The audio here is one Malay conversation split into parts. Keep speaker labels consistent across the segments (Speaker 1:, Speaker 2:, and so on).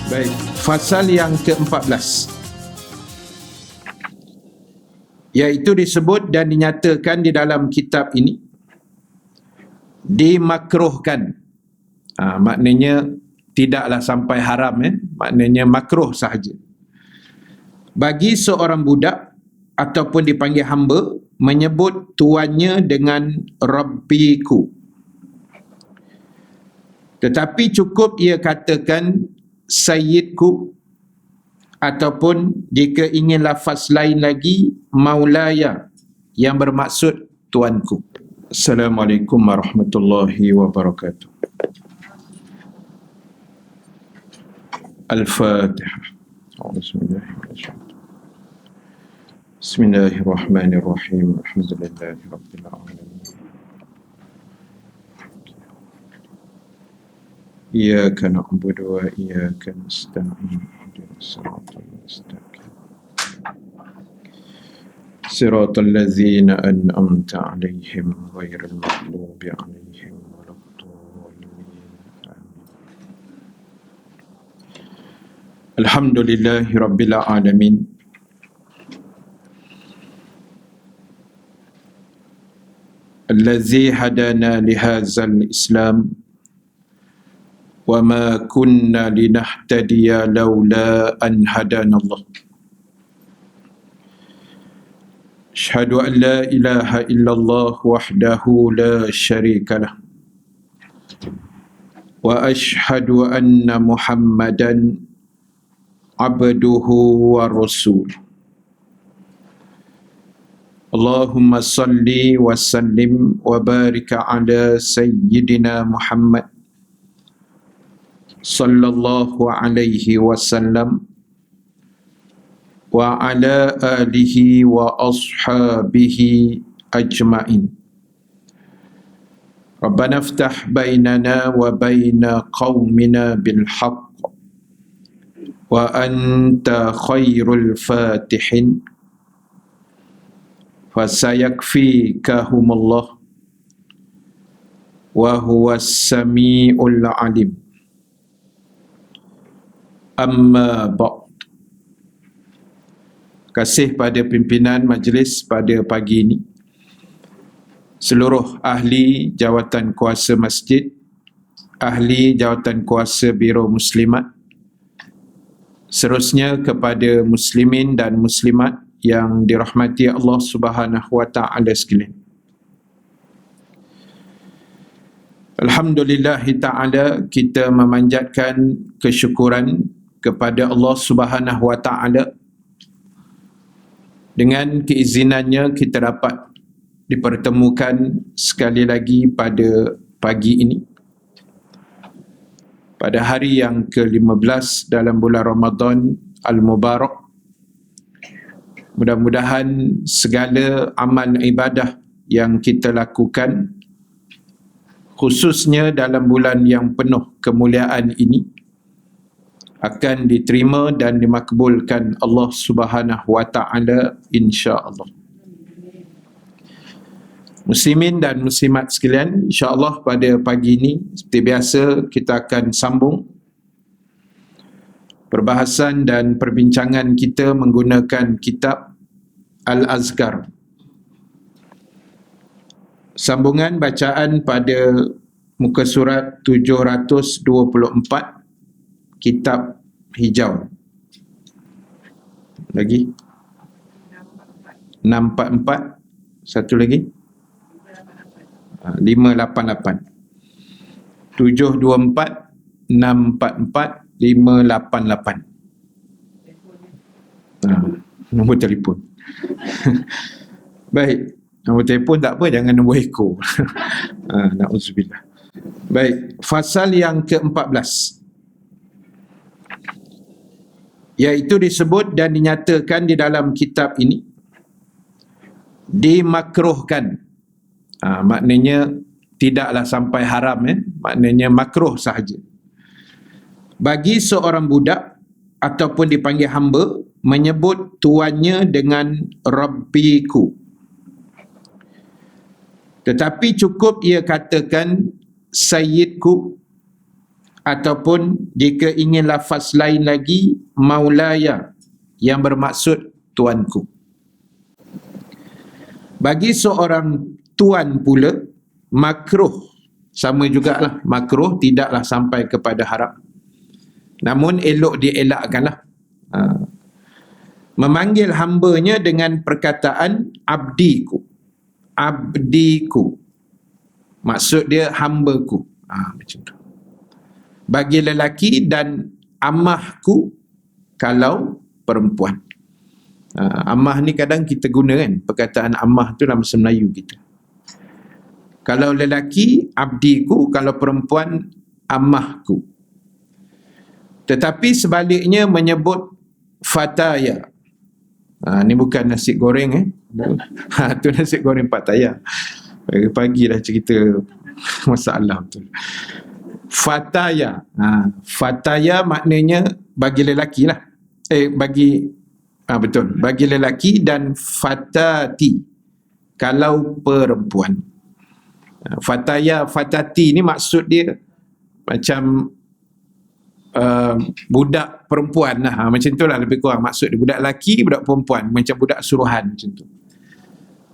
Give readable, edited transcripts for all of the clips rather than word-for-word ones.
Speaker 1: Baik, fasal yang ke-14, iaitu disebut dan dinyatakan di dalam kitab ini dimakruhkan. Maknanya tidaklah sampai haram, maknanya makruh sahaja, bagi seorang budak ataupun dipanggil hamba menyebut tuannya dengan Rabbiku. Tetapi cukup ia katakan Sayyidku, ataupun jika ingin lafaz lain lagi Maulaya, yang bermaksud tuanku. Assalamualaikum warahmatullahi wabarakatuh. Al-Fatihah. Bismillahirrahmanirrahim. Alhamdulillahi rabbil alamin. Iyyaka na'budu wa iyyaka nasta'in. Ihdinas siratal mustaqim. Siratal ladzina an'amta 'alaihim ghairil maghdubi 'alaihim waladdallin. Alhamdulillahi rabbil alamin. Allazi hadana lihadzal Islam wa ma kunna linahtadiya laula an hadanallah. Asyhadu an la ilaha illallah wahdahu la syarika lah, wa asyhadu anna Muhammadan abduhu wa rasul. Allahumma salli wa sallim wa barik ala sayyidina Muhammad sallallahu alaihi wasallam wa ala alihi wa ashabihi ajma'in. Rabbana iftah bainana wa baina qaumina bil haqq wa anta khairul fatihin fasayakfikahumullah wa huwas sami'ul alim. Amma ba'd. Kasih pada pimpinan majlis pada pagi ini, seluruh ahli jawatan kuasa masjid, ahli jawatan kuasa Biro Muslimat, seterusnya kepada muslimin dan muslimat yang dirahmati Allah Subhanahu wa taala sekalian. Alhamdulillahi ta'ala, kita memanjatkan kesyukuran kepada Allah Subhanahu wa ta'ala. Dengan keizinannya kita dapat dipertemukan sekali lagi pada pagi ini, pada hari yang ke-15 dalam bulan Ramadan Al-Mubarak. Mudah-mudahan segala amal ibadah yang kita lakukan, khususnya dalam bulan yang penuh kemuliaan ini, akan diterima dan dimakbulkan Allah Subhanahu wa taala insya-Allah. Muslimin dan muslimat sekalian, insya-Allah pada pagi ini seperti biasa kita akan sambung perbahasan dan perbincangan kita menggunakan kitab Al-Azkar. Sambungan bacaan pada muka surat 724 kitab hijau. Lagi 644, satu lagi 588. 724 644 588. Nombor telefon. Baik, nombor telefon tak apa, jangan nombor ekor. Na'udzubillah. Baik, fasal yang ke-14, iaitu disebut dan dinyatakan di dalam kitab ini dimakruhkan. Maknanya tidaklah sampai haram, maknanya makruh sahaja, bagi seorang budak ataupun dipanggil hamba menyebut tuannya dengan Rabbiku. Tetapi cukup ia katakan Sayyidku, ataupun jika ingin lafaz lain lagi, maulaya, yang bermaksud tuanku. Bagi seorang tuan pula, makruh, sama jugalah, makruh tidaklah sampai kepada haram, namun elok dielakkanlah. Memanggil hambanya dengan perkataan abdiku. Abdiku, maksud dia hambaku. Macam tu. Bagi lelaki, dan amahku kalau perempuan. Amah ni kadang kita guna kan, perkataan amah tu dalam bahasa Melayu kita. Kalau lelaki, abdiku, kalau perempuan, amahku. Tetapi sebaliknya menyebut fataya. Ni bukan nasi goreng tu nasi goreng Pattaya. Pagi-pagi dah cerita masalah betul. Fataya. Fataya maknanya bagi lelaki lah. Betul. Bagi lelaki, dan fatati kalau perempuan. Fataya, fatati ni maksud dia macam budak perempuan lah. Macam tu lah lebih kurang maksud dia. Budak lelaki, budak perempuan, macam budak suruhan macam tu.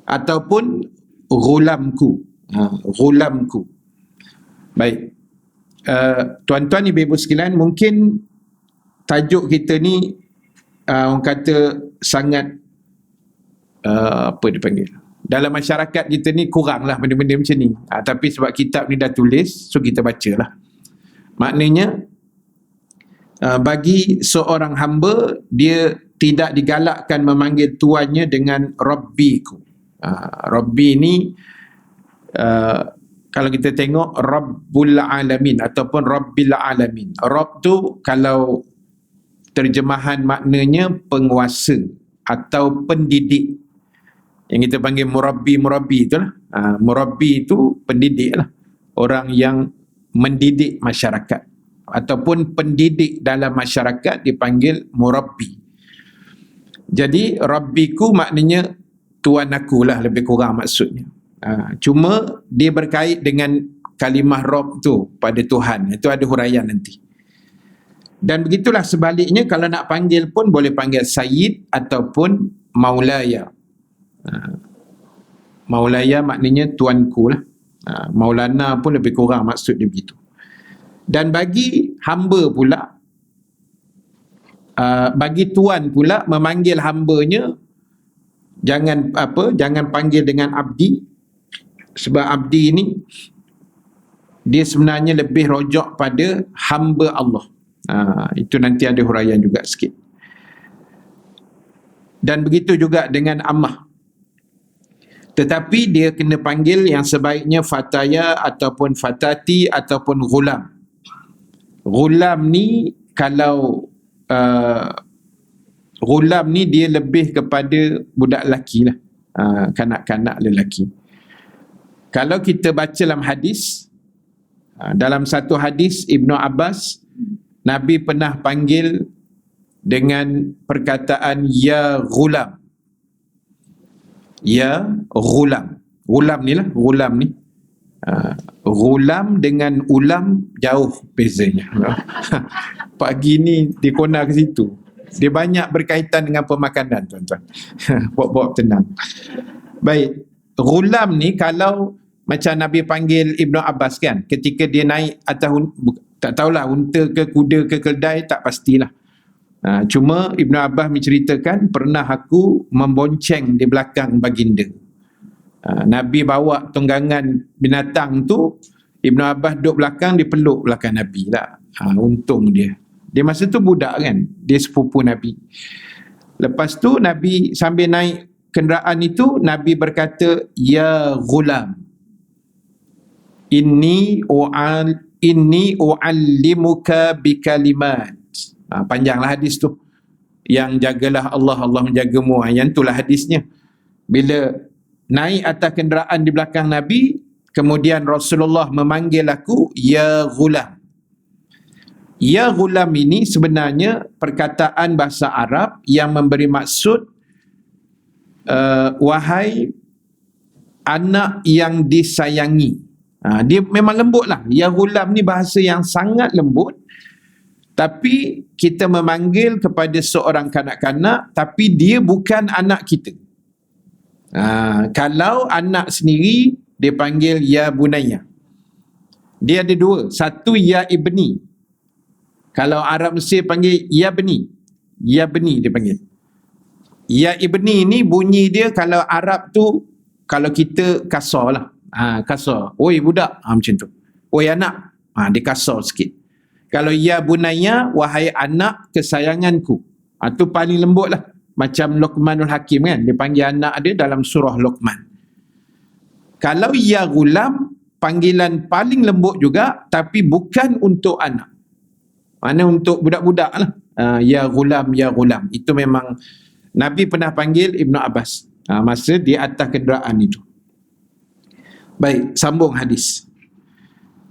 Speaker 1: Ataupun ghulamku. Ghulamku. Baik. Tuan-tuan ibu-ibu sekalian, mungkin tajuk kita ni orang kata sangat apa dipanggil, dalam masyarakat kita ni kurang lah benda-benda macam ni. Tapi sebab kitab ni dah tulis, so kita baca lah. Maknanya bagi seorang hamba, dia tidak digalakkan memanggil tuannya dengan Rabbiku. Rabbi ni kalau kita tengok Rabbul Alamin ataupun Rabbil Alamin. Rabb tu kalau terjemahan maknanya penguasa atau pendidik. Yang kita panggil murabbi itulah. Murabbi itu pendidik lah. Orang yang mendidik masyarakat. Ataupun pendidik dalam masyarakat dipanggil murabbi. Jadi Rabbiku maknanya tuan aku lah, lebih kurang maksudnya. Cuma dia berkait dengan kalimah Rabb tu pada Tuhan. Itu ada huraian nanti. Dan begitulah sebaliknya, kalau nak panggil pun boleh panggil Sayyid ataupun Maulaya. Maulaya maknanya tuanku lah. Maulana pun lebih kurang maksud dia begitu. Dan bagi hamba pula, bagi tuan pula, memanggil hambanya jangan panggil dengan abdi, sebab abdi ni dia sebenarnya lebih rojok pada hamba Allah. Itu nanti ada huraian juga sikit. Dan begitu juga dengan amah. Tetapi dia kena panggil yang sebaiknya fataya ataupun fatati ataupun ghulam. Ghulam ni kalau ghulam ni dia lebih kepada budak lelaki lah, kanak-kanak lelaki. Kalau kita baca dalam hadis, dalam satu hadis Ibnu Abbas, Nabi pernah panggil dengan perkataan ya ghulam. Ya ghulam. Ghulam ni lah, ghulam ni. Ghulam dengan ulam jauh bezanya. Pagi ni dia kona ke situ. Dia banyak berkaitan dengan pemakanan, tuan-tuan. Bawa tenang. Baik. Ghulam ni kalau macam Nabi panggil Ibnu Abbas kan, ketika dia naik atas, tak tahulah unta ke kuda ke keldai, tak pastilah. Cuma Ibnu Abbas menceritakan, pernah aku membonceng di belakang baginda. Nabi bawa tunggangan binatang tu, Ibnu Abbas duduk belakang, dia peluk belakang Nabi lah. Untung dia. Dia masa tu budak kan, dia sepupu Nabi. Lepas tu Nabi sambil naik kenderaan itu, Nabi berkata, ya ghulam, inni u'allimuka bikalimat. Panjanglah hadis tu. Yang jagalah Allah, Allah menjagamu. Yang itulah hadisnya. Bila naik atas kenderaan di belakang Nabi, kemudian Rasulullah memanggil aku, ya ghulam. Ya ghulam ini sebenarnya perkataan bahasa Arab yang memberi maksud wahai anak yang disayangi. Dia memang lembut lah. Ya ghulam ni bahasa yang sangat lembut, tapi kita memanggil kepada seorang kanak-kanak, tapi dia bukan anak kita. Kalau anak sendiri, dia panggil ya bunayya. Dia ada dua. Satu ya ibni. Kalau Arab Mesir panggil ya beni. Ya beni dia panggil. Ya ibni ni bunyi dia kalau Arab tu, kalau kita kasar lah. Kasar. Oi budak. Macam tu. Oi anak. Dia kasar sikit. Kalau ya bunayya, wahai anak kesayanganku. Tu paling lembut lah. Macam Luqmanul Hakim kan. Dia panggil anak dia dalam surah Luqman. Kalau ya ghulam, panggilan paling lembut juga, tapi bukan untuk anak. Mana untuk budak-budak lah. Ya ghulam, ya ghulam. Itu memang Nabi pernah panggil Ibnu Abbas. Masa di atas kenderaan itu. Baik, sambung hadis.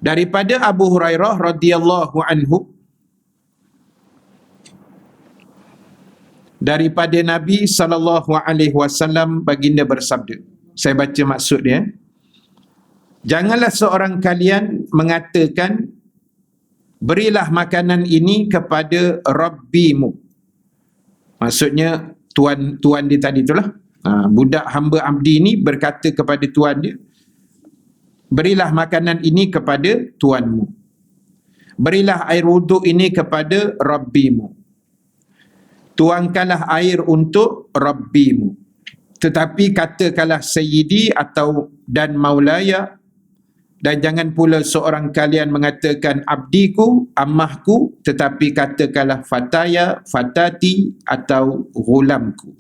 Speaker 1: Daripada Abu Hurairah radhiyallahu anhu, daripada Nabi SAW baginda bersabda. Saya baca maksud dia. Janganlah seorang kalian mengatakan, berilah makanan ini kepada Rabbimu. Maksudnya tuan dia tadi itulah. Budak hamba abdi ni berkata kepada tuan dia, berilah makanan ini kepada tuanmu. Berilah air wuduk ini kepada Rabbimu. Tuangkanlah air untuk Rabbimu. Tetapi katakanlah Sayyidi atau dan Maulaya, dan jangan pula seorang kalian mengatakan abdiku, ammahku, tetapi katakanlah fataya, fatati atau ghulamku.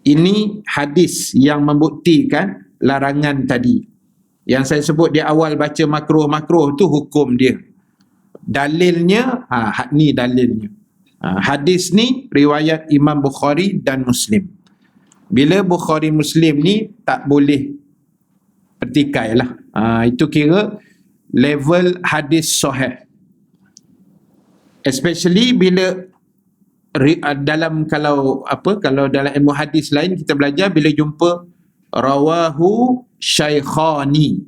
Speaker 1: Ini hadis yang membuktikan larangan tadi. Yang saya sebut di awal baca makruh-makruh tu hukum dia. Dalilnya, ni dalilnya. Hadis ni riwayat Imam Bukhari dan Muslim. Bila Bukhari Muslim ni tak boleh pertikai lah. Itu kira level hadis sahih. Especially bila dalam kalau dalam ilmu hadis lain kita belajar bila jumpa rawahu syaikhani,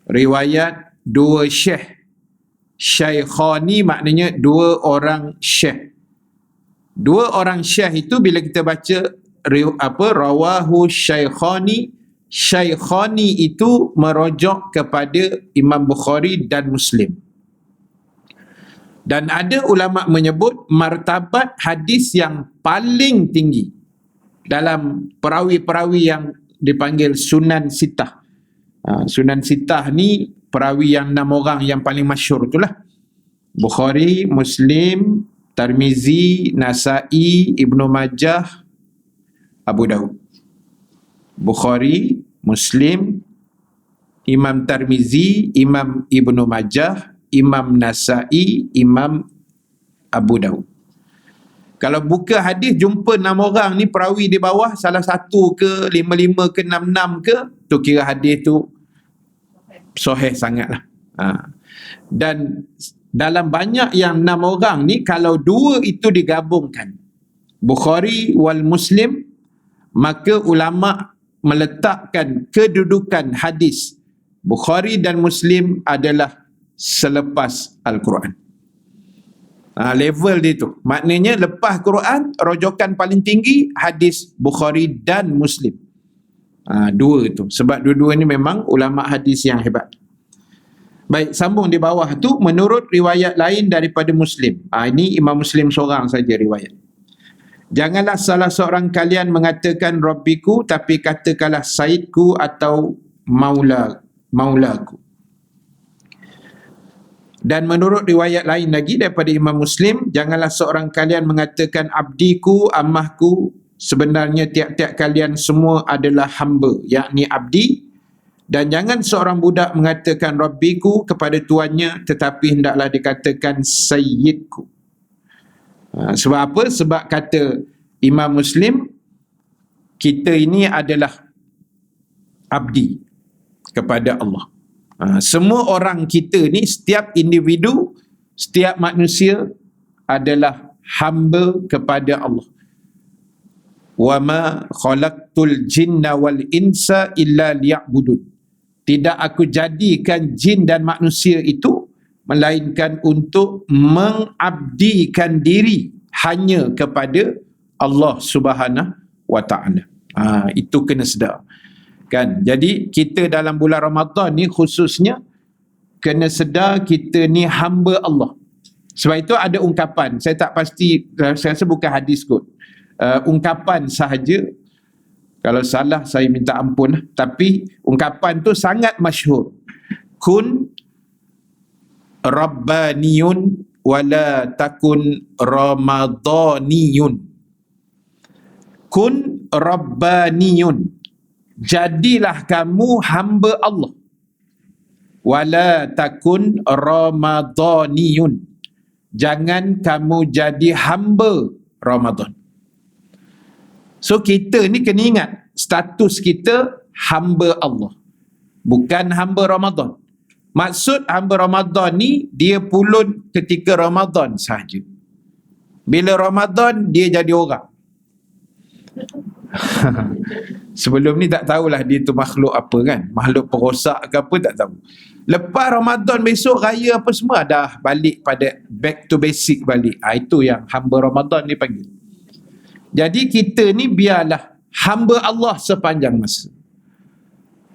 Speaker 1: riwayat dua syekh. Syaikhani maknanya dua orang syekh. Dua orang syekh itu bila kita baca rawahu syaikhani, syaikhani itu merujuk kepada Imam Bukhari dan Muslim. Dan ada ulama menyebut martabat hadis yang paling tinggi dalam perawi-perawi yang dipanggil Sunan Sittah. Sunan Sittah ni perawi yang 6 orang yang paling masyhur itulah. Bukhari, Muslim, Tirmizi, Nasa'i, Ibnu Majah, Abu Daud. Bukhari, Muslim, Imam Tirmizi, Imam Ibnu Majah, Imam Nasa'i, Imam Abu Daud. Kalau buka hadis jumpa 6 orang ni perawi di bawah, salah satu ke 5 ke 6 ke, tu kira hadis tu sahih sangatlah. Dan dalam banyak yang 6 orang ni, kalau 2 itu digabungkan, Bukhari wal Muslim, maka ulama meletakkan kedudukan hadis Bukhari dan Muslim adalah selepas Al-Quran. Level dia tu. Maknanya lepas Quran, rojokan paling tinggi hadis Bukhari dan Muslim. Dua tu. Sebab dua-dua ni memang ulama hadis yang hebat. Baik, sambung di bawah tu, menurut riwayat lain daripada Muslim. Ini Imam Muslim seorang saja riwayat. Janganlah salah seorang kalian mengatakan Rabbiku, tapi katakanlah Sayyidku atau Maulaku. Dan menurut riwayat lain lagi daripada Imam Muslim, janganlah seorang kalian mengatakan abdiku, ammahku, sebenarnya tiap-tiap kalian semua adalah hamba, yakni abdi. Dan jangan seorang budak mengatakan Rabbiku kepada tuannya, tetapi hendaklah dikatakan Sayyidku. Sebab apa? Sebab kata Imam Muslim, kita ini adalah abdi kepada Allah. Semua orang kita ni, setiap individu, setiap manusia adalah hamba kepada Allah. Wa ma khalaqtul jinna wal insa illa liya'budun. Tidak aku jadikan jin dan manusia itu melainkan untuk mengabdikan diri hanya kepada Allah Subhanahu wa Ta'ala. Itu kena sedar. Kan? Jadi kita dalam bulan Ramadan ni khususnya kena sedar kita ni hamba Allah. Sebab itu ada ungkapan, saya tak pasti, saya rasa bukan hadis kot. Ungkapan sahaja, kalau salah saya minta ampun, tapi ungkapan tu sangat masyhur. Kun rabbaniyun wala takun ramadaniyun. Kun rabbaniyun, jadilah kamu hamba Allah, wala takun ramadaniyun, jangan kamu jadi hamba Ramadan. So kita ni kena ingat status kita hamba Allah, bukan hamba Ramadan. Maksud hamba Ramadan ni dia pulun ketika Ramadan sahaja. Bila Ramadan dia jadi orang. Sebelum ni tak tahulah dia tu makhluk apa kan, makhluk perosak ke apa tak tahu. Lepas Ramadan besok raya apa semua dah balik pada back to basic balik. Itu yang hamba Ramadan ni panggil. Jadi kita ni biarlah hamba Allah sepanjang masa.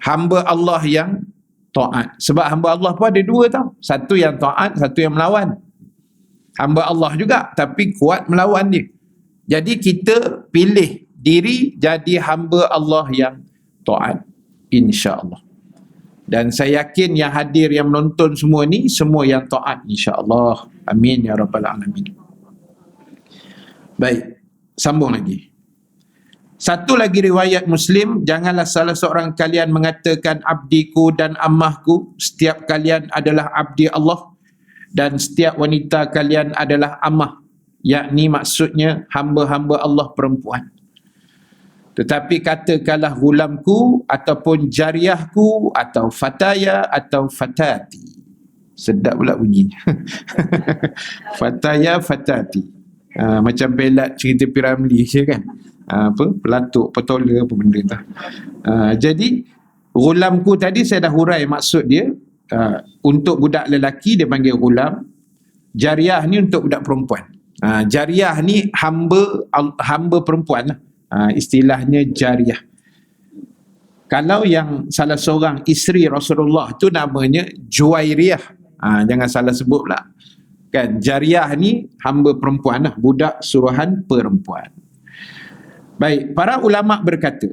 Speaker 1: Hamba Allah yang taat. Sebab hamba Allah pun ada dua tau. Satu yang taat, satu yang melawan. Hamba Allah juga tapi kuat melawan dia. Jadi kita pilih diri jadi hamba Allah yang taat, insya-Allah. Dan saya yakin yang hadir, yang menonton semua ni, semua yang taat insya-Allah. Amin ya rabbal alamin. Baik, sambung lagi. Satu lagi riwayat Muslim, janganlah salah seorang kalian mengatakan abdiku dan ammahku, setiap kalian adalah abdi Allah dan setiap wanita kalian adalah ammah, yakni maksudnya hamba-hamba Allah perempuan. Tetapi katakanlah gulamku ataupun jariahku atau fataya atau fatati. Sedap pula bunyinya. Fataya, fatati. Macam pelat cerita Piramli je kan. Pelatuk, petola apa benda tu. Jadi gulamku tadi saya dah hurai maksud dia. Untuk budak lelaki dia panggil gulam. Jariah ni untuk budak perempuan. Jariah ni hamba perempuan lah. Istilahnya jariah. Kalau yang salah seorang isteri Rasulullah tu namanya Juwairiyah. Jangan salah sebut pula. Kan, jariah ni hamba perempuan lah, budak suruhan perempuan. Baik, para ulama berkata,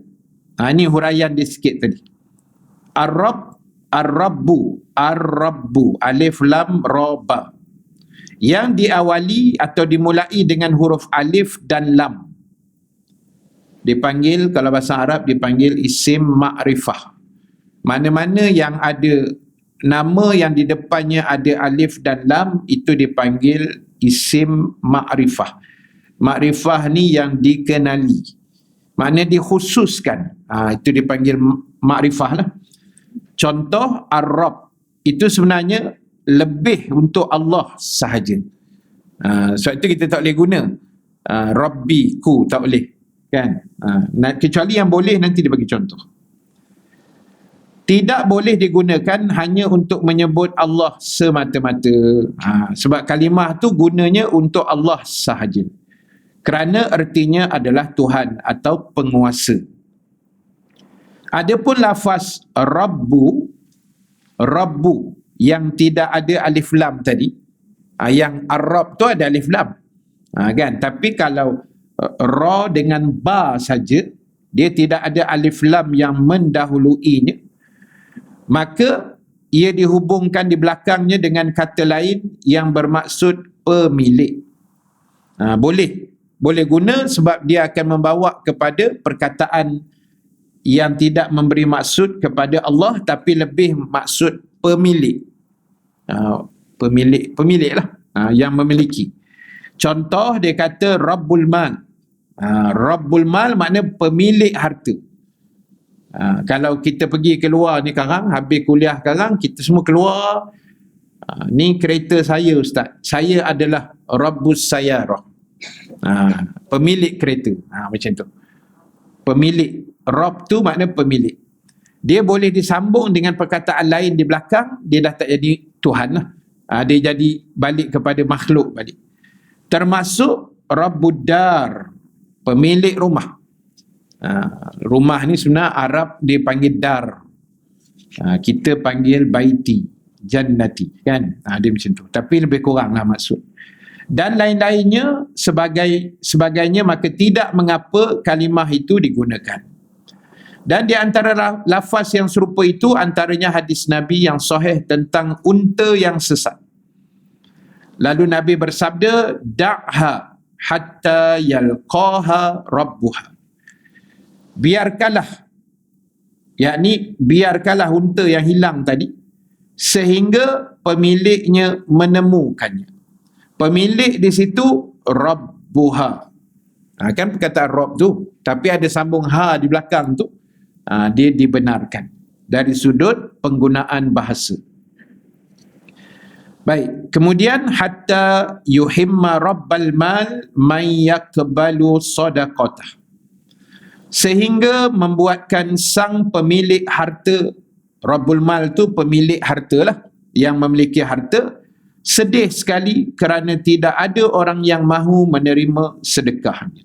Speaker 1: ini huraian dia sikit tadi. Ar-Rabbu, alif lam ra ba. Yang diawali atau dimulai dengan huruf alif dan lam. Dipanggil, kalau bahasa Arab dipanggil isim ma'rifah. Mana-mana yang ada nama yang di depannya ada alif dan lam, itu dipanggil isim ma'rifah. Ma'rifah ni yang dikenali, maknanya dikhususkan. Itu dipanggil ma'rifah lah. Contoh Ar-Rabb, itu sebenarnya lebih untuk Allah sahaja. Sebab itu kita tak boleh guna Rabbi ku, tak boleh kan. Kecuali yang boleh nanti dia bagi contoh. Tidak boleh digunakan hanya untuk menyebut Allah semata-mata. Sebab kalimah tu gunanya untuk Allah sahaja, kerana artinya adalah Tuhan atau penguasa. Adapun lafaz Rabbu yang tidak ada alif lam tadi, yang Ar-Rabb tu ada alif lam, kan. Tapi kalau ra dengan ba saja, dia tidak ada alif lam yang mendahuluinya, maka ia dihubungkan di belakangnya dengan kata lain yang bermaksud pemilik. Boleh guna sebab dia akan membawa kepada perkataan yang tidak memberi maksud kepada Allah, tapi lebih maksud pemilik. Pemilik lah, yang memiliki. Contoh dia kata Rabbul Mal. Rabbul Mal makna pemilik harta. Kalau kita pergi keluar ni sekarang, habis kuliah sekarang, kita semua keluar, ni kereta saya Ustaz, saya adalah Rabbus Sayyarah, pemilik kereta. Macam tu. Pemilik. Rabb tu makna pemilik. Dia boleh disambung dengan perkataan lain di belakang, dia dah tak jadi Tuhan lah. Dia jadi balik kepada makhluk balik. Termasuk Rabbud Dar, pemilik rumah. Rumah ni sebenarnya Arab dia panggil dar. Kita panggil baiti, jannati, kan? Dia macam tu. Tapi lebih kurang lah maksud. Dan lain-lainnya sebagainya, maka tidak mengapa kalimah itu digunakan. Dan di antara lafaz yang serupa itu antaranya hadis Nabi yang sahih tentang unta yang sesat. Lalu Nabi bersabda, da'ha hatta yalqaha rabbuha. Biarkanlah unta yang hilang tadi sehingga pemiliknya menemukannya. Pemilik di situ rabbuha. Kan perkataan Rabb tu, tapi ada sambung ha di belakang tu. Dia dibenarkan dari sudut penggunaan bahasa. Baik, kemudian hatta yuhimma rabbal mal man yaqbalu sadaqatah. Sehingga membuatkan sang pemilik harta, Rabbul Mal tu pemilik harta lah, yang memiliki harta, sedih sekali kerana tidak ada orang yang mahu menerima sedekahnya.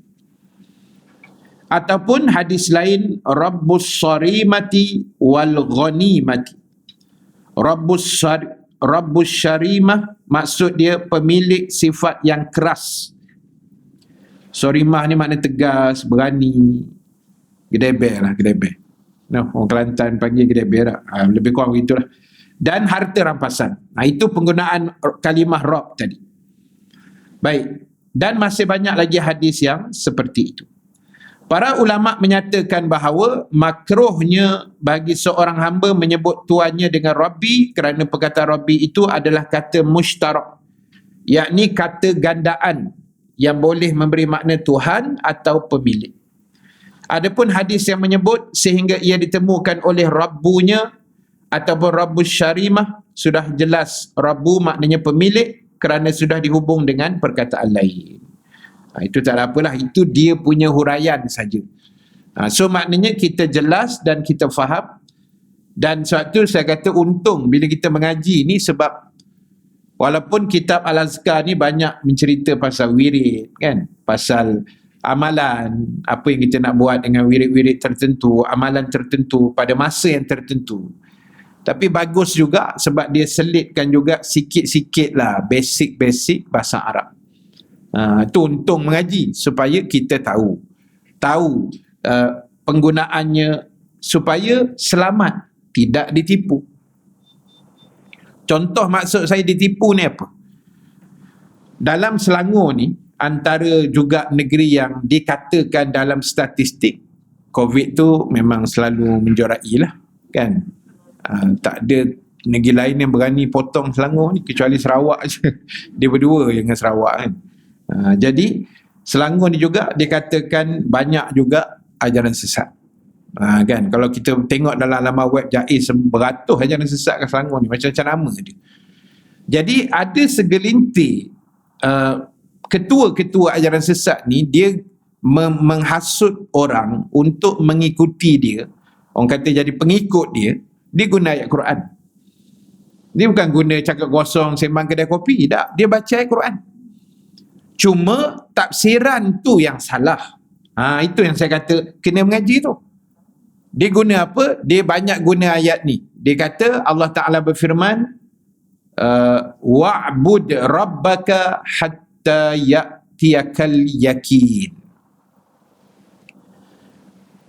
Speaker 1: Ataupun hadis lain, Rabbus Sarimati wal Ghanimati. Rabbus Syarimah maksud dia pemilik sifat yang keras. Sarimah ni makna tegas, berani, gedeber lah, gedeber. Orang Kelantan panggil gedeber lah. Lebih kurang begitulah. Dan harta rampasan. Itu penggunaan kalimah Rabb tadi. Baik. Dan masih banyak lagi hadis yang seperti itu. Para ulama menyatakan bahawa makruhnya bagi seorang hamba menyebut tuannya dengan Rabbi kerana perkataan Rabbi itu adalah kata mushtarak, yakni kata gandaan yang boleh memberi makna Tuhan atau pemilik. Adapun hadis yang menyebut sehingga ia ditemukan oleh Rabbunya ataupun Rabbus Syarimah, sudah jelas Rabbu maknanya pemilik kerana sudah dihubung dengan perkataan lain. Itu tak apalah, itu dia punya huraian saja. So maknanya kita jelas dan kita faham. Dan sebab tu saya kata untung bila kita mengaji ni, sebab walaupun kitab Al-Azkar ni banyak mencerita pasal wirid, kan, pasal amalan, apa yang kita nak buat dengan wirid-wirid tertentu, amalan tertentu pada masa yang tertentu. Tapi bagus juga sebab dia selitkan juga sikit-sikit lah basic bahasa Arab. Itu untung mengaji supaya kita tahu penggunaannya supaya selamat, tidak ditipu. Contoh maksud saya ditipu ni apa? Dalam Selangor ni, antara juga negeri yang dikatakan dalam statistik COVID tu memang selalu menjorai lah, kan? Tak ada negeri lain yang berani potong Selangor ni kecuali Sarawak je. Dia berdua dengan Sarawak, kan? Jadi Selangor ni juga dikatakan banyak juga ajaran sesat. Kan, kalau kita tengok dalam laman web JAIS, beratus ajaran sesat kat Selangor ni, macam-macam nama dia. Jadi ada segelintir ketua-ketua ajaran sesat ni, dia menghasut orang untuk mengikuti dia. Orang kata jadi pengikut dia, dia guna ayat Quran. Dia bukan guna cakap kosong sembang kedai kopi, tak. Dia baca ayat Quran. Cuma tafsiran tu yang salah. Itu yang saya kata kena mengaji tu. Dia guna apa? Dia banyak guna ayat ni. Dia kata Allah Ta'ala berfirman, wa'bud rabbaka hatta ya'tiyakal yakin.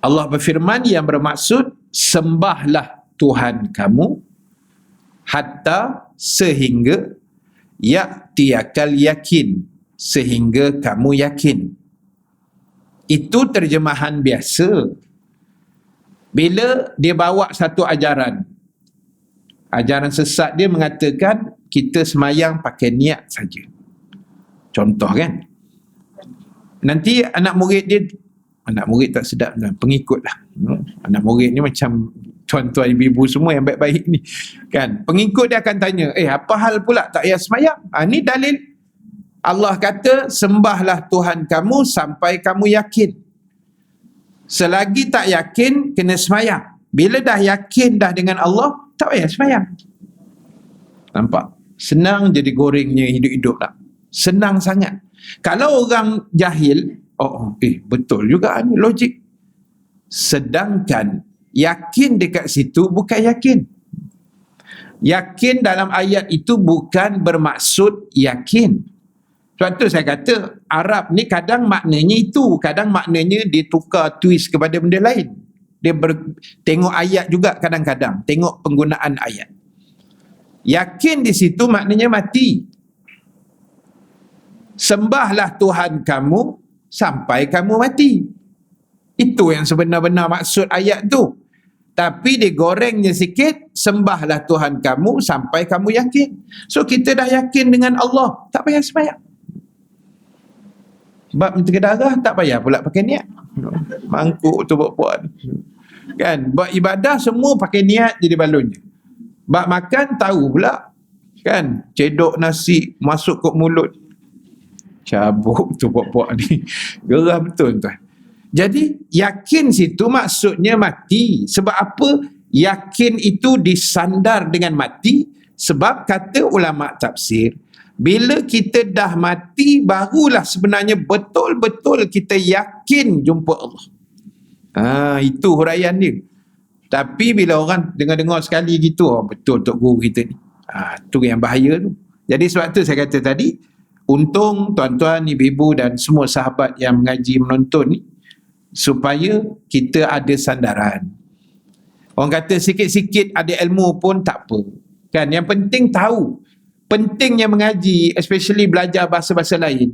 Speaker 1: Allah berfirman yang bermaksud sembahlah Tuhan kamu hatta sehingga ya'tiyakal yakin, sehingga kamu yakin. Itu terjemahan biasa. Bila dia bawa satu ajaran sesat, dia mengatakan kita semayang pakai niat saja. Contoh, kan? Nanti anak murid tak sedap, pengikut lah. Anak murid ni macam tuan-tuan ibu-ibu semua yang baik-baik ni, kan? Pengikut dia akan tanya, apa hal pula tak payah semayang? Ni dalil Allah kata sembahlah Tuhan kamu sampai kamu yakin. Selagi tak yakin, kena semayang. Bila dah yakin dah dengan Allah, tak payah sembahyang. Nampak? Senang jadi gorengnya hidup-hidup lah. Senang sangat. Kalau orang jahil, betul juga ni logik. Sedangkan yakin dekat situ bukan yakin. Yakin dalam ayat itu bukan bermaksud yakin. Sebab tu saya kata Arab ni kadang maknanya itu, kadang maknanya dia tukar twist kepada benda lain. Dia tengok ayat juga kadang-kadang, tengok penggunaan ayat. Yakin di situ maknanya mati. Sembahlah Tuhan kamu sampai kamu mati. Itu yang sebenar-benar maksud ayat tu. Tapi digorengnya sikit, sembahlah Tuhan kamu sampai kamu yakin. So kita dah yakin dengan Allah, tak payah sembahyang. Sebab menteri darah tak payah pula pakai niat. Mangkuk tu buat-buat. Kan, buat ibadah semua pakai niat jadi balonnya. Bak makan tahu pula. Kan, cedok nasi masuk ke mulut. Cabuk tu buat-buat ni. Gerah betul tuan. Jadi yakin situ maksudnya mati. Sebab apa? Yakin itu disandar dengan mati. Sebab kata ulama tafsir, bila kita dah mati barulah sebenarnya betul-betul kita yakin jumpa Allah. Itu huraian dia. Tapi bila orang dengar-dengar sekali gitu, betul Tok Guru kita ni. Tu yang bahaya tu. Jadi sebab tu saya kata tadi, untung tuan-tuan, ibu-ibu dan semua sahabat yang mengaji menonton ni, supaya kita ada sandaran. Orang kata sikit-sikit ada ilmu pun tak apa. Kan, yang penting tahu. Pentingnya mengaji, especially belajar bahasa-bahasa lain.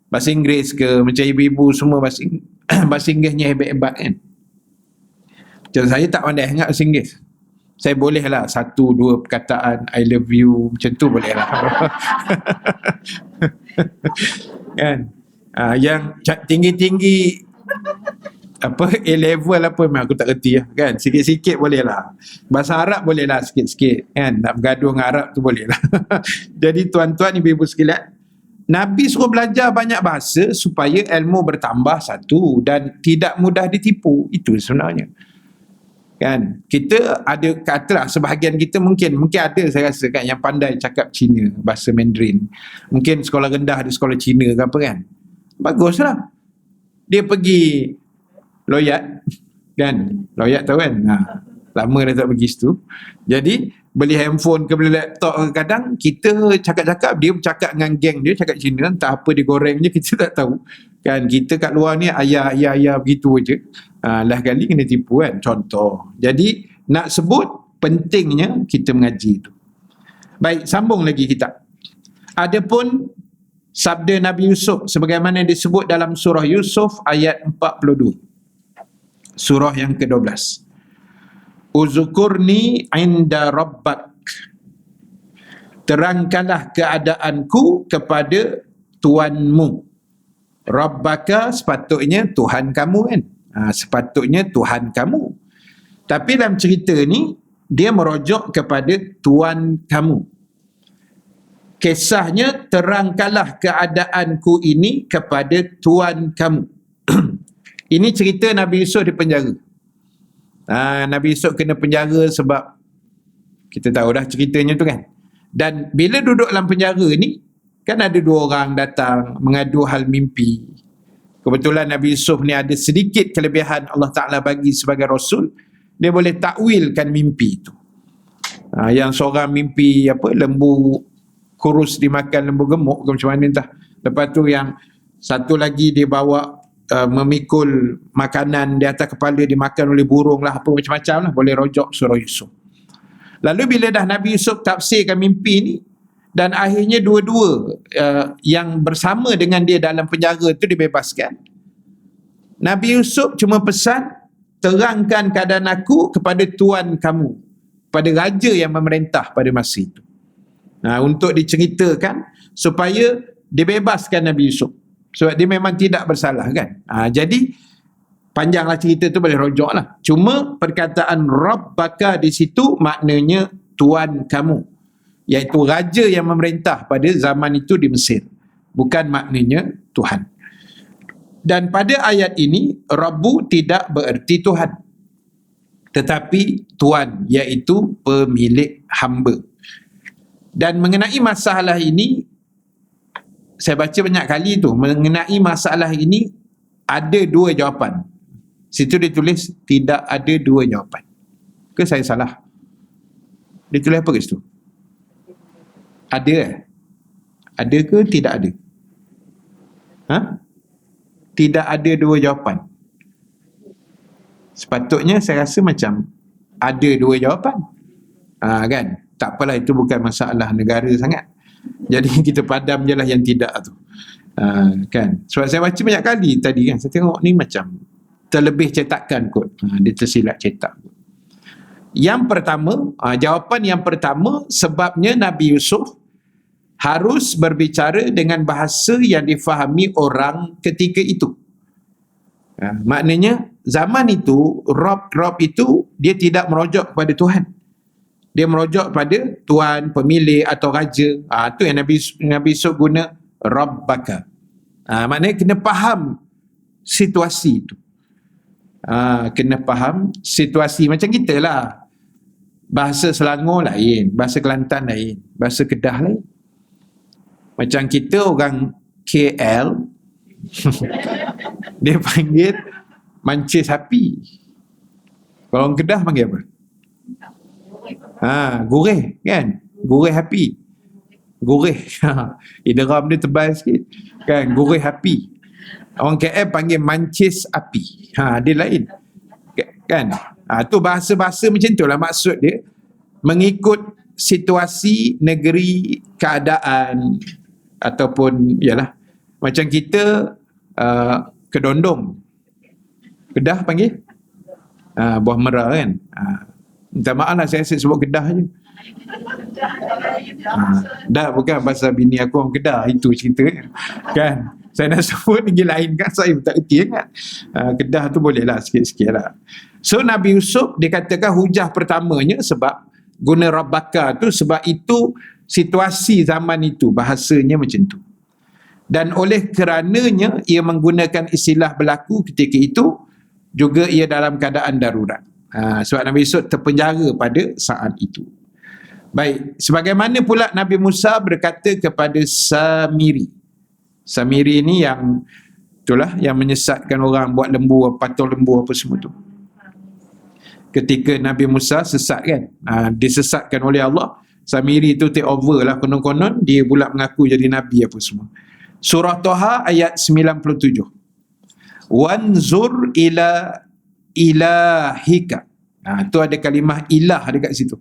Speaker 1: Bahasa Inggeris ke, macam ibu-ibu semua bahasa Inggerisnya hebat-hebat kan. Macam saya tak pandai sangat bahasa Inggeris. Saya boleh lah 1-2 perkataan I love you, macam tu boleh lah. Kan? Yang tinggi-tinggi apa A-level apa memang aku tak reti lah. Kan? Sikit-sikit boleh lah. Bahasa Arab boleh lah sikit-sikit. Kan? Nak bergaduh dengan Arab tu boleh lah. Jadi tuan-tuan, ibu-ibu sekalian, Nabi suruh belajar banyak bahasa supaya ilmu bertambah satu dan tidak mudah ditipu. Itu sebenarnya. Kan, kita ada katalah sebahagian kita mungkin ada saya rasa kan yang pandai cakap Cina, bahasa Mandarin. Mungkin sekolah rendah di sekolah Cina ke apa kan. Baguslah. Dia pergi Loyat kan. Loyat tahu kan? Lama dah tak pergi situ. Jadi beli handphone ke beli laptop ke, kadang kita cakap-cakap dia bercakap dengan geng dia cakap Cina, entah apa digorengnya kita tak tahu. Kan kita kat luar ni ayah begitu aja. Lah kali kena tipu kan, contoh. Jadi nak sebut pentingnya kita mengaji itu. Baik, sambung lagi kita. Adapun sabda Nabi Yusuf sebagaimana disebut dalam surah Yusuf ayat 42. Surah yang ke-12. Uzkurni inda rabbak. Terangkanlah keadaanku kepada Tuanmu. Rabbaka sepatutnya Tuhan kamu kan. Sepatutnya Tuhan kamu. Tapi dalam cerita ni dia merujuk kepada Tuan kamu. Kisahnya, terangkanlah keadaanku ini kepada Tuan kamu. Ini cerita Nabi Yusuf di penjara. Nabi Yusuf kena penjara sebab kita tahu dah ceritanya tu kan. Dan bila duduk dalam penjara ni, kan ada 2 orang datang mengadu hal mimpi. Kebetulan Nabi Yusuf ni ada sedikit kelebihan Allah Ta'ala bagi sebagai Rasul. Dia boleh takwilkan mimpi itu. Yang seorang mimpi lembu kurus dimakan lembu gemuk ke macam mana entah. Lepas tu yang satu lagi dia bawa memikul makanan di atas kepala dimakan oleh burung lah, apa macam-macam lah. Boleh rojok surah Yusuf. Lalu bila dah Nabi Yusuf tafsirkan mimpi ni, dan akhirnya dua-dua yang bersama dengan dia dalam penjara itu dibebaskan. Nabi Yusuf cuma pesan, terangkan keadaan aku kepada Tuan kamu, pada raja yang memerintah pada masa itu. Untuk diceritakan supaya dibebaskan Nabi Yusuf. Sebab dia memang tidak bersalah kan. Jadi panjanglah cerita tu, boleh rojok lah. Cuma perkataan Rabbaka di situ maknanya Tuan kamu, iaitu raja yang memerintah pada zaman itu di Mesir. Bukan maknanya Tuhan. Dan pada ayat ini, Rabbu tidak bererti Tuhan. tetapi Tuhan, iaitu pemilik hamba. Dan mengenai masalah ini, saya baca banyak kali tu, mengenai masalah ini ada dua jawapan. Situ dia tulis tidak ada dua jawapan. Ke saya salah? Dia tulis apa kat situ? Ada? Ada ke tidak ada? Tidak ada dua jawapan. Sepatutnya saya rasa macam ada dua jawapan. Kan? Tak apalah, itu bukan masalah negara sangat. Jadi kita padam je lah yang tidak tu. Kan? Sebab saya baca banyak kali tadi kan, saya tengok ni macam terlebih cetakan kot. Dia tersilap cetak kot. Yang pertama, jawapan yang pertama, sebabnya Nabi Yusuf harus berbicara dengan bahasa yang difahami orang ketika itu. Maknanya zaman itu Rob itu dia tidak merujuk kepada Tuhan. Dia merujuk pada Tuhan, pemilik atau raja. Itu yang Nabi Yusuf guna Rabbaka. Maknanya kena faham situasi itu. Kena faham situasi. Macam kita lah. Bahasa Selangor lain, bahasa Kelantan lain, bahasa Kedah lain. Macam kita orang KL, dia panggil mancing sapi. Kalau orang Kedah panggil apa? Gurih kan? Gurih api. Gurih. Idram dia tebal sikit. Kan? Gurih api. Orang KL panggil mancis api. Dia lain. Kan? Tu bahasa-bahasa macam tu lah maksud dia. Mengikut situasi, negeri, keadaan, ataupun yalah. Macam kita kedondong. Kedah panggil? Buah merah kan? Minta maaf lah saya sebut Kedah je. Dah bukan pasal bini aku orang Kedah, itu cerita kan. Saya nak sebut negeri lain kan, saya tak kerti kan. Kedah tu boleh lah sikit-sikit lah. So Nabi Yusuf dikatakan hujah pertamanya sebab guna Rabbaka tu, sebab itu situasi zaman itu bahasanya macam tu. Dan oleh kerananya ia menggunakan istilah berlaku ketika itu, juga ia dalam keadaan darurat. Sebab Nabi Yusuf terpenjara pada saat itu. Baik, sebagaimana pula Nabi Musa berkata kepada Samiri. Samiri ni yang itulah yang menyesatkan orang buat lembu, patung lembu apa semua tu. Ketika Nabi Musa sesat kan, disesatkan oleh Allah, Samiri tu take over lah, konon-konon dia pula mengaku jadi Nabi apa semua. Surah Toha ayat 97. Wanzur ila ilahika. Tu ada kalimah ilah dekat situ.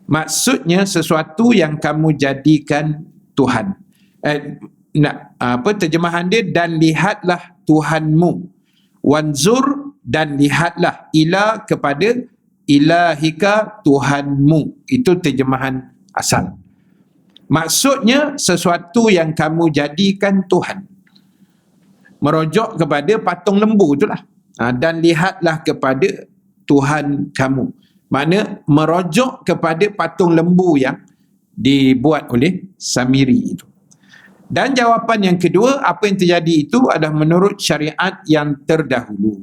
Speaker 1: Maksudnya sesuatu yang kamu jadikan Tuhan. Terjemahan dia, dan lihatlah Tuhanmu. Wanzur, dan lihatlah, ila kepada ilahika, Tuhanmu. Itu terjemahan asal. Maksudnya sesuatu yang kamu jadikan Tuhan. Merujuk kepada patung lembu itulah. Dan lihatlah kepada Tuhan kamu. Makna merujuk kepada patung lembu yang dibuat oleh Samiri itu. Dan jawapan yang kedua, apa yang terjadi itu adalah menurut syariat yang terdahulu.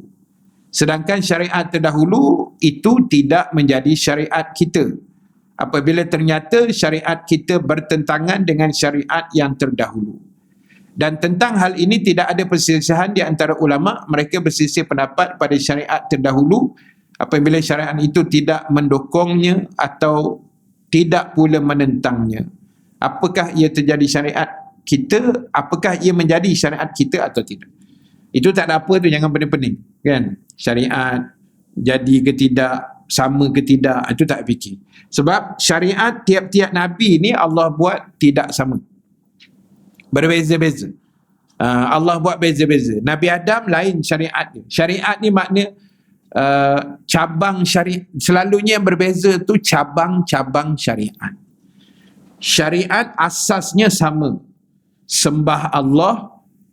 Speaker 1: Sedangkan syariat terdahulu itu tidak menjadi syariat kita. Apabila ternyata syariat kita bertentangan dengan syariat yang terdahulu. Dan tentang hal ini tidak ada perselisihan di antara ulama. Mereka berselisih pendapat pada syariat terdahulu apabila syariat itu tidak mendukungnya atau tidak pula menentangnya. Apakah ia terjadi syariat kita, apakah ia menjadi syariat kita atau tidak. Itu tak ada apa tu, jangan pening-pening kan. Syariat jadi ke tidak, sama ke tidak, itu tak fikir. Sebab syariat tiap-tiap Nabi ni Allah buat tidak sama, berbeza-beza. Allah buat beza-beza. Nabi Adam lain syariat dia. Syariat ni makna cabang syariat. Selalunya yang berbeza tu cabang-cabang syariat. Syariat asasnya sama. Sembah Allah,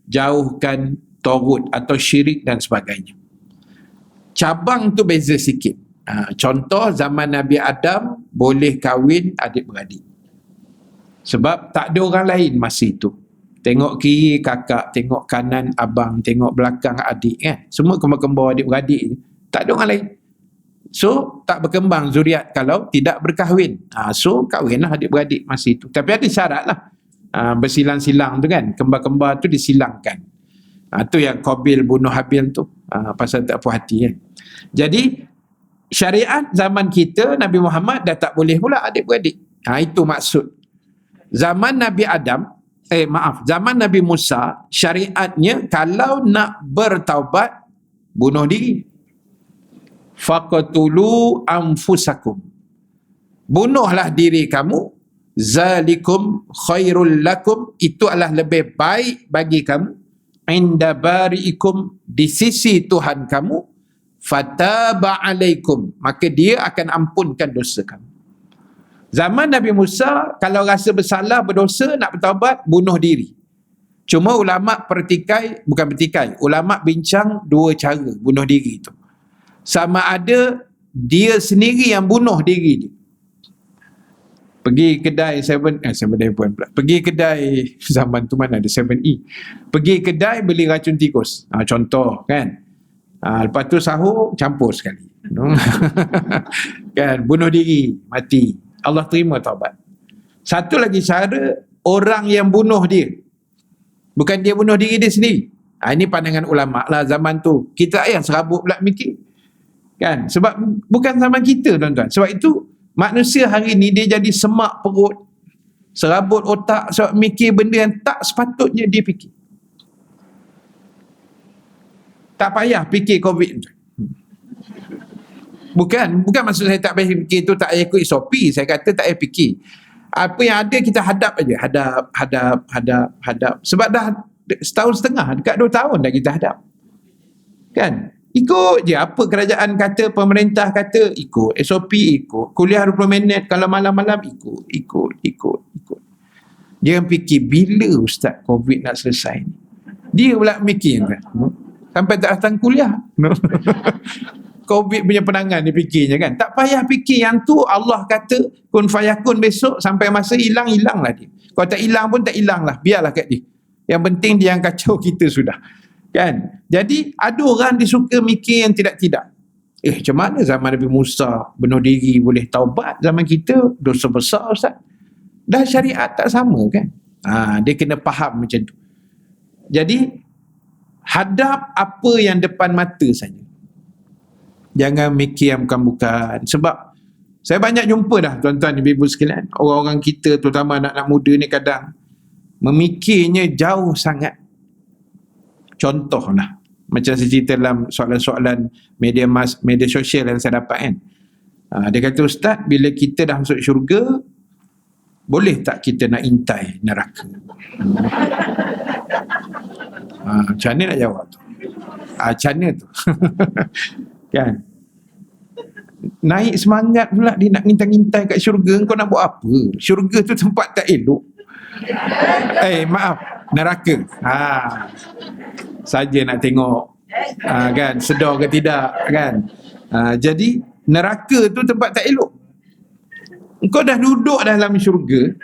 Speaker 1: jauhkan tagut atau syirik dan sebagainya. Cabang tu beza sikit. Contoh zaman Nabi Adam boleh kahwin adik-beradik. Sebab tak ada orang lain masa itu. Tengok kiri kakak, tengok kanan abang, tengok belakang adik kan. Semua kembar-kembar adik-beradik. Tak ada orang lain. So tak berkembang zuriat kalau tidak berkahwin. So kahwinlah adik-beradik masa itu. Tapi ada syarat lah. Bersilang-silang tu kan, kembar-kembar tu disilangkan. Tu yang Qabil bunuh Habil tu, pasal tak puas hati kan. Jadi syariat zaman kita Nabi Muhammad dah tak boleh pula adik-beradik. Itu maksud. Zaman Nabi Adam, zaman Nabi Musa, syariatnya kalau nak bertaubat, bunuh diri. Faqtulu anfusakum, bunuhlah diri kamu, zalikum khairul lakum, itu adalah lebih baik bagi kamu, inda bari'ikum, di sisi Tuhan kamu, fataba alaikum, maka dia akan ampunkan dosa kamu. Zaman Nabi Musa, kalau rasa bersalah, berdosa, nak bertaubat, bunuh diri. Cuma ulama' ulama' bincang dua cara bunuh diri itu. Sama ada dia sendiri yang bunuh diri dia. Pergi kedai 7-Eleven pula. Pergi kedai zaman tu mana ada 7E. Pergi kedai beli racun tikus. Contoh kan. Lepas tu sahur campur sekali. Kan, bunuh diri, mati. Allah terima taubat. Satu lagi cara, orang yang bunuh dia. Bukan dia bunuh diri dia sendiri. Ini pandangan ulama' lah zaman tu. Kita yang serabut pula mikir. Kan? Sebab bukan zaman kita tuan-tuan. Sebab itu manusia hari ni dia jadi semak perut, serabut otak sebab mikir benda yang tak sepatutnya dia fikir. Tak payah fikir COVID. Bukan maksud saya tak payah fikir tu tak payah ikut SOP. Saya kata tak payah fikir. Apa yang ada kita hadap aja. Hadap. Sebab dah setahun setengah, dekat 2 tahun dah kita hadap. Kan? Ikut je apa kerajaan kata, pemerintah kata, ikut. SOP ikut. Kuliah 20 minit, kalau malam-malam ikut. Jangan fikir bila Ustaz COVID nak selesai. Dia pula mikir kan. Sampai tak datang kuliah. COVID punya penangan dia fikirnya kan. Tak payah fikir yang tu. Allah kata kun fayakun besok, sampai masa hilang lah dia. Kalau tak hilang pun tak hilang lah. Biarlah kat dia. Yang penting dia yang kacau kita sudah. Kan? Jadi ada orang dia suka mikir yang tidak-tidak. Macam mana zaman Nabi Musa bunuh diri boleh taubat, zaman kita dosa besar Ustaz. Dah syariat tak sama kan. Dia kena faham macam tu. Jadi hadap apa yang depan mata saja. Jangan mikir yang bukan-bukan. Sebab saya banyak jumpa dah tuan-tuan ibu-ibu sekalian, orang-orang kita terutama anak-anak muda ni kadang memikirnya jauh sangat. Contohlah, macam saya cerita dalam soalan-soalan media sosial yang saya dapat kan. Dia kata, Ustaz, bila kita dah masuk syurga, boleh tak kita nak intai neraka? Macam mana nak jawab tu? Macam mana tu? Kan? Naik semangat pula dia nak ngintai-ngintai kat syurga. Kau nak buat apa? Syurga tu tempat tak elok. Maaf, neraka. Saja nak tengok kan sedar ke tidak kan. Jadi neraka tu tempat tak elok. Engkau dah duduk dalam syurga,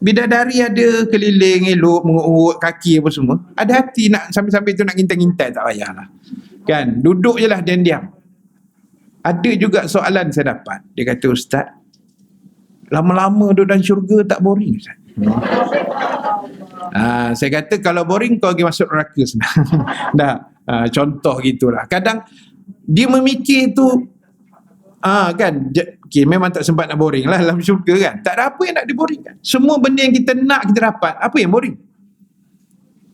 Speaker 1: bidadari ada keliling elok, mengurut kaki apa semua, ada hati nak sambil-sambil tu nak ngintai-ngintai, tak payahlah kan, duduk je lah diam-diam. Ada juga soalan saya dapat, dia kata, Ustaz, lama-lama duduk dalam syurga tak boring Ustaz? Saya kata kalau boring kau pergi masuk neraka senang. Dah, contoh gitulah. Kadang dia memikir tu kan, memang tak sempat nak boring lah dalam syurga kan. Tak ada apa yang nak diboringkan. Semua benda yang kita nak kita dapat. Apa yang boring?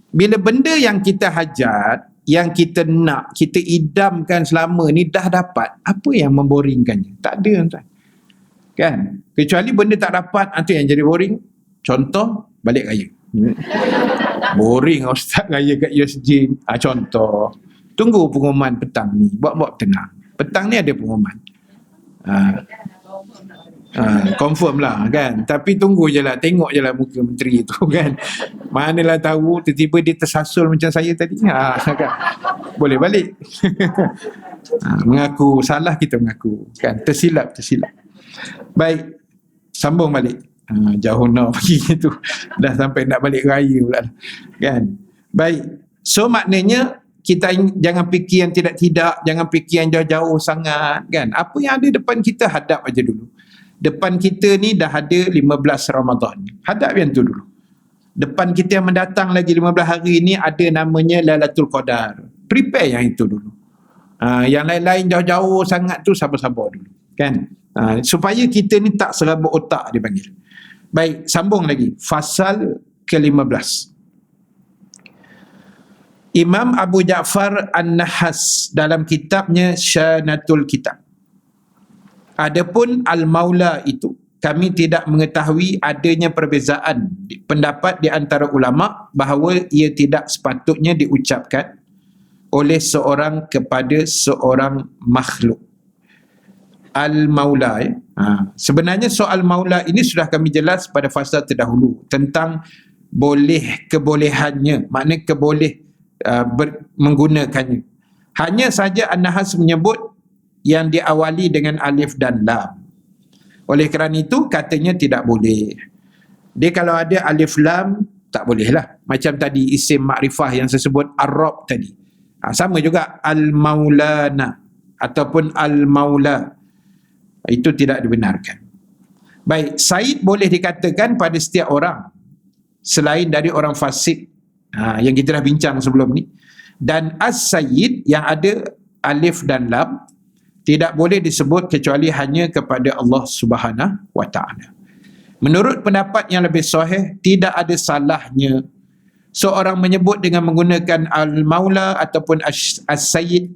Speaker 1: Bila benda yang kita hajat, yang kita nak, kita idamkan selama ni dah dapat, apa yang memboringkannya? Tak ada tuan. Kan? Kecuali benda tak dapat, itu yang jadi boring. Contoh, balik raya. Boring Ustaz raya kat USJ. Contoh, tunggu pengumuman petang ni, buat-buat tenang. Petang ni ada pengumuman. Confirm lah kan. Tapi tunggu je lah, tengok je lah muka menteri tu kan. Manalah tahu tiba-tiba dia tersasul macam saya tadi. Kan? Boleh balik. Mengaku salah, kita mengaku kan. Tersilap. Baik, sambung balik. Jauh nak pergi tu. Dah sampai nak balik raya pula kan. Baik. So maknanya jangan fikir yang tidak-tidak, jangan fikir yang jauh-jauh sangat kan. Apa yang ada depan kita hadap aja dulu. Depan kita ni dah ada 15 Ramadan. Hadap yang tu dulu. Depan kita yang mendatang lagi 15 hari ni ada namanya Lailatul Qadar. Prepare yang itu dulu. Yang lain-lain jauh-jauh sangat tu sabar-sabar dulu kan. Supaya kita ni tak serabut otak dipanggil. Baik, sambung lagi. Fasal ke-15. Imam Abu Ja'far An-Nahas dalam kitabnya Syanatul Kitab. Adapun Al-Maula itu, kami tidak mengetahui adanya perbezaan pendapat di antara ulama bahawa ia tidak sepatutnya diucapkan oleh seorang kepada seorang makhluk. Al-Maula sebenarnya soal Maula ini sudah kami jelas pada fasa terdahulu tentang kebolehannya, maknanya menggunakannya. Hanya saja An-Nahas menyebut yang diawali dengan alif dan lam. Oleh kerana itu katanya tidak boleh. Dia kalau ada alif lam tak boleh lah. Macam tadi isim makrifah yang saya sebut Ar-Rabb tadi. Sama juga Al-Maulana ataupun Al-Maula. Itu tidak dibenarkan. Baik, Said boleh dikatakan pada setiap orang selain dari orang fasik yang kita dah bincang sebelum ni. Dan As-Sayyid yang ada alif dan lam tidak boleh disebut kecuali hanya kepada Allah Subhanahu wa ta'ala. Menurut pendapat yang lebih sahih, tidak ada salahnya seorang menyebut dengan menggunakan Al-Maula ataupun As-Sayyid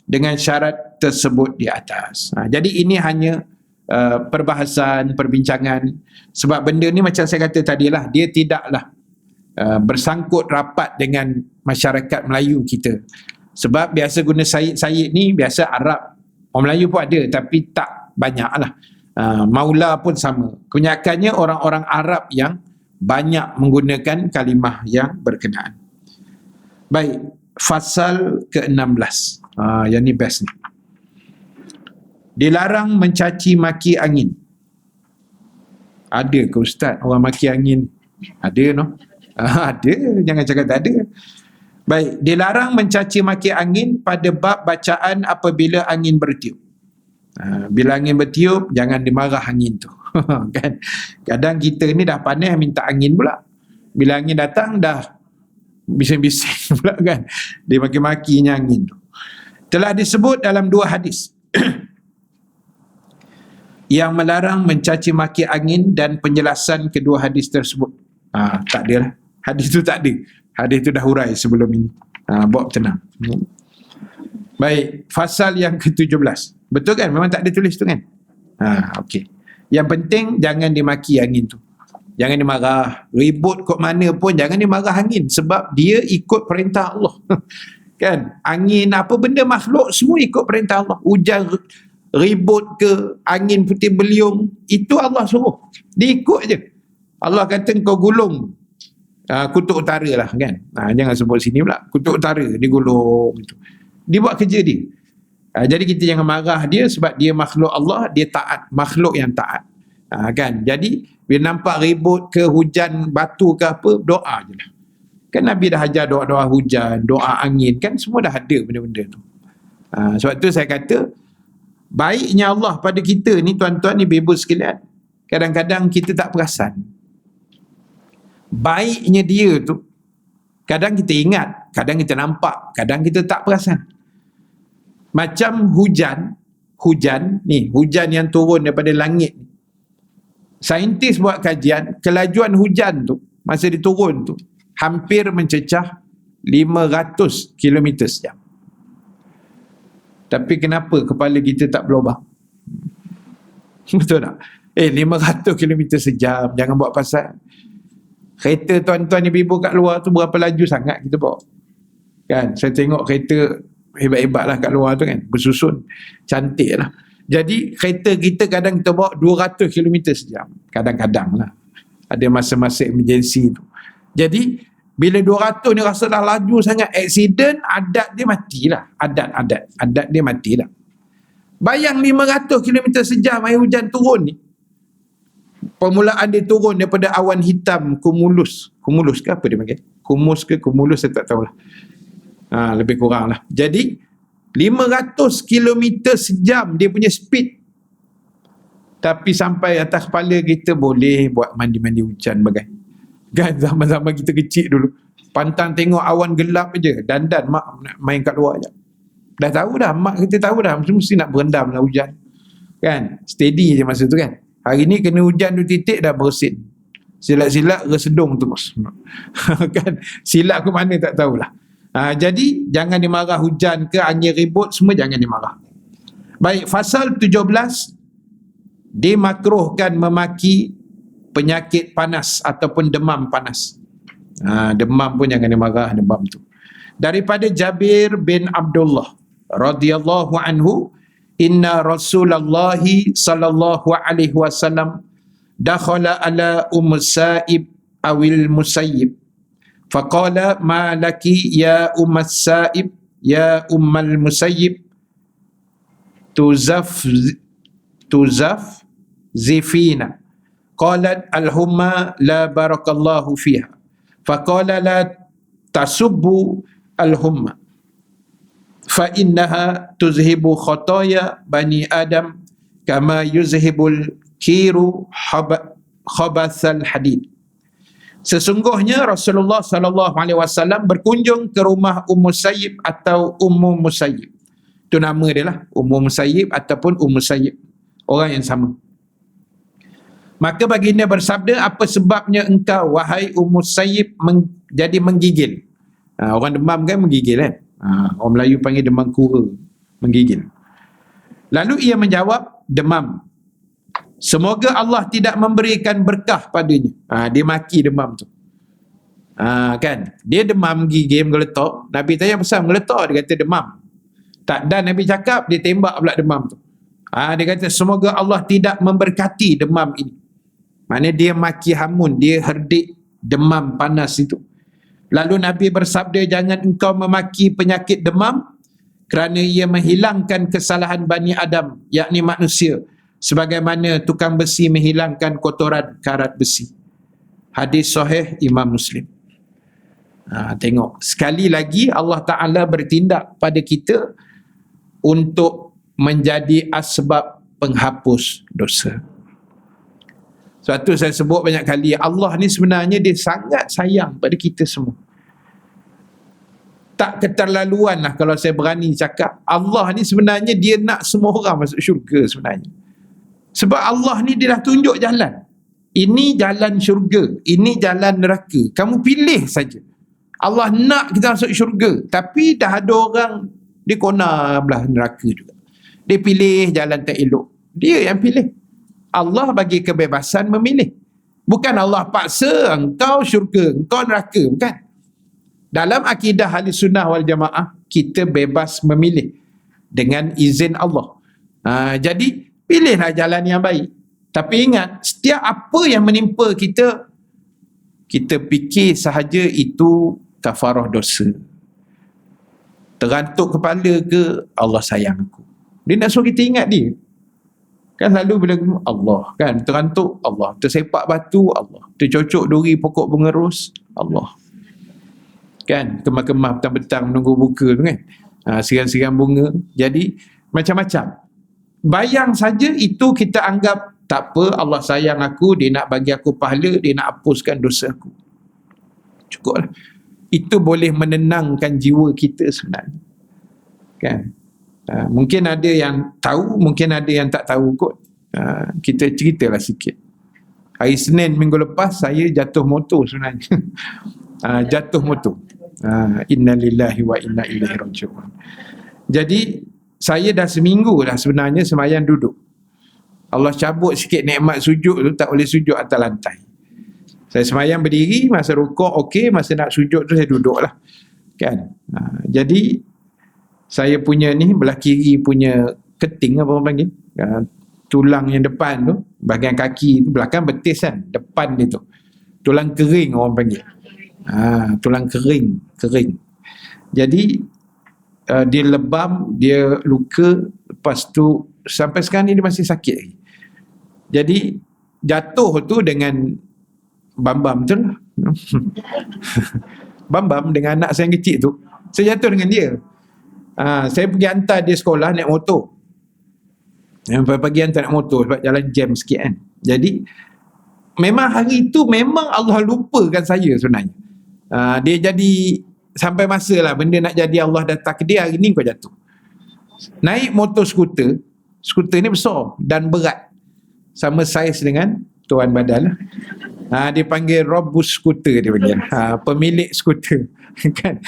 Speaker 1: dengan syarat tersebut di atas. Jadi ini hanya perbahasan, perbincangan. Sebab benda ni macam saya kata tadilah, dia tidaklah bersangkut rapat dengan masyarakat Melayu kita. Sebab biasa guna Sayyid ni biasa Arab. Orang Melayu pun ada tapi tak banyak lah. Maula pun sama. Kebanyakannya orang-orang Arab yang banyak menggunakan kalimah yang berkenaan. Baik, fasal ke-16. Yang ni best ni. Dilarang mencaci maki angin. Ada ke Ustaz orang maki angin? Ada no? Ada, jangan cakap tak ada. Baik, dilarang mencaci maki angin pada bab bacaan apabila angin bertiup. Bila angin bertiup, jangan dimarah angin tu. Kan? Kadang kita ni dah panas minta angin pula. Bila angin datang dah bising-bising pula kan. Dia maki-makinya angin tu. Telah disebut dalam 2 hadis yang melarang mencaci maki angin, dan penjelasan kedua hadis tersebut tak ada lah. Hadis tu tak ada. Hadis tu dah hurai sebelum ini. Bawa tenang. Baik, fasal yang ke-17. Betul kan? Memang tak ada tulis tu kan? Okey. Yang penting jangan dimaki angin tu. Jangan dimarah. Ribut kot mana pun jangan dimarah angin, sebab dia ikut perintah Allah. Kan? Angin apa benda makhluk semua ikut perintah Allah. Hujan ribut ke, angin putih beliung, itu Allah suruh. Dia ikut je. Allah kata kau gulung kutub utara lah kan. Jangan sebut sini pula. Kutub utara dia gulung gitu. Dia buat kerja dia. Jadi kita jangan marah dia sebab dia makhluk Allah, dia taat, makhluk yang taat. Kan. Jadi bila nampak ribut ke, hujan batu ke apa, doa je lah. Kan Nabi dah ajar doa-doa hujan, doa angin, kan semua dah ada benda-benda tu. Sebab tu saya kata baiknya Allah pada kita ni tuan-tuan ni ibu sekalian, kadang-kadang kita tak perasan baiknya dia tu. Kadang kita ingat, kadang kita nampak, kadang kita tak perasan. Macam hujan yang turun daripada langit. Saintis buat kajian, kelajuan hujan tu masa dia turun tu hampir mencecah 500 km sejam. Tapi kenapa kepala kita tak berlubang? Betul tak? 500 km sejam, jangan buat pasal. Kereta tuan-tuan ibu-ibu kat luar tu berapa laju sangat kita bawa. Kan? Saya tengok kereta hebat-hebat lah kat luar tu kan. Bersusun. Cantik lah. Jadi kereta kita kadang kita bawa 200 km sejam. Kadang-kadang lah. Ada masa-masa emergency tu. Jadi bila 200 ni rasa dah laju sangat, aksiden, adat dia matilah. Adat dia matilah. Bayang 500 km sejam air hujan turun ni. Permulaan dia turun daripada awan hitam, kumulus. Kumulus ke apa dia panggil? Kumus ke kumulus saya tak tahulah. Lebih kurang lah. Jadi 500 km sejam dia punya speed. Tapi sampai atas kepala kita boleh buat mandi-mandi hujan bagai. Kan zaman-zaman kita kecil dulu. Pantang tengok awan gelap je. Dandan mak main kat luar je. Dah tahu dah, mak kita tahu dah mesti nak berendam dengan hujan. Kan? Steady je masa tu kan. Hari ni kena hujan 2 titik dah bersin. Silat-silat resedung terus. Kan? Silat ke mana tak tahulah. Jadi jangan dimarah hujan ke angin ribut, semua jangan dimarah. Baik, fasal 17, dimakruhkan memaki penyakit panas ataupun demam panas. Demam pun jangan dimarah, demam tu. Daripada Jabir bin Abdullah radhiyallahu anhu, inna Rasulullah sallallahu alaihi wasallam dakhala ala Sa'ib awil Musayyib faqala ma laki ya Sa'ib ya Musayyib tuzaf zifina qalat al-humma la barakallahu fiha faqala la tasubbu al-humma fa innaha tuzhibu khataya bani adam kama yuzhibul kiru khabathal hadid. Sesungguhnya Rasulullah sallallahu alaihi wasallam berkunjung ke rumah Sayyib atau Musayyib. Itu nama dia lah, Musayyib ataupun Sayyib. Orang yang sama. Maka baginda bersabda, apa sebabnya engkau wahai Sayyib jadi menggigil? Orang demam kan menggigil kan? Orang Melayu panggil demam kura, menggigil. Lalu ia menjawab, demam. Semoga Allah tidak memberikan berkah padanya. Dia maki demam tu. Kan? Dia demam gigil menggeletok. Nabi tanya pasal menggeletok, dia kata demam. Tak, dan Nabi cakap, dia tembak pula demam tu. Dia kata semoga Allah tidak memberkati demam ini. Maknanya dia maki hamun, dia herdik demam panas itu. Lalu Nabi bersabda, jangan engkau memaki penyakit demam kerana ia menghilangkan kesalahan Bani Adam, yakni manusia, sebagaimana tukang besi menghilangkan kotoran karat besi. Hadis sahih Imam Muslim. Tengok, sekali lagi Allah Ta'ala bertindak pada kita untuk menjadi asbab penghapus dosa. Sebab tu saya sebut banyak kali, Allah ni sebenarnya dia sangat sayang pada kita semua. Tak keterlaluan lah kalau saya berani cakap, Allah ni sebenarnya dia nak semua orang masuk syurga sebenarnya. Sebab Allah ni dia dah tunjuk jalan. Ini jalan syurga, ini jalan neraka. Kamu pilih saja. Allah nak kita masuk syurga, tapi dah ada orang dia kona belah neraka juga. Dia pilih jalan tak elok. Dia yang pilih. Allah bagi kebebasan memilih. Bukan Allah paksa engkau syurga, engkau neraka, bukan. Dalam akidah Ahli Sunnah wal Jamaah, kita bebas memilih dengan izin Allah. Jadi pilihlah jalan yang baik. Tapi ingat, setiap apa yang menimpa kita, kita fikir sahaja itu kafarah dosa. Terantuk kepala ke, Allah sayang aku. Dia nak suruh kita ingat dia. Kan selalu bila Allah, kan terantuk Allah, tersepak batu Allah, tercocok duri pokok bunga ros Allah. Kan kemah-kemah petang-petang menunggu buka tu kan. Siram-siram bunga. Jadi macam-macam. Bayang saja itu kita anggap tak apa, Allah sayang aku, dia nak bagi aku pahala, dia nak hapuskan dosa aku. Cukuplah. Itu boleh menenangkan jiwa kita sebenarnya. Kan? Mungkin ada yang tahu, mungkin ada yang tak tahu kot. Kita ceritalah sikit. Hari Senin minggu lepas saya jatuh motor sebenarnya. Jatuh motor. Innalillahi wa inna ilaihi raji'un. Jadi saya dah seminggu dah sebenarnya sembahyang duduk. Allah cabut sikit nikmat sujud tu, tak boleh sujud atas lantai. Saya sembahyang berdiri, masa rukuk okey, masa nak sujud tu saya duduk lah. Kan? Jadi saya punya ni belah kiri punya keting apa orang panggil, tulang yang depan tu, bahagian kaki tu, belakang betis kan, depan dia tu tulang kering orang panggil. Tulang kering. Jadi dia lebam, dia luka, lepas tu sampai sekarang ni dia masih sakit lagi. Jadi jatuh tu dengan Bambam tu lah. Bambam dengan anak saya yang kecil tu, Saya jatuh dengan dia. Saya pergi hantar dia sekolah naik motor. Pagi hantar naik motor sebab jalan jam sikit kan. Jadi memang hari itu memang Allah lupakan saya sebenarnya. Dia jadi sampai masa lah benda nak jadi, Allah dah takdir hari ni kau jatuh. Naik motor skuter ni besar dan berat, sama saiz dengan tuan badan lah. Dia panggil robust skuter, dia panggil pemilik skuter kan.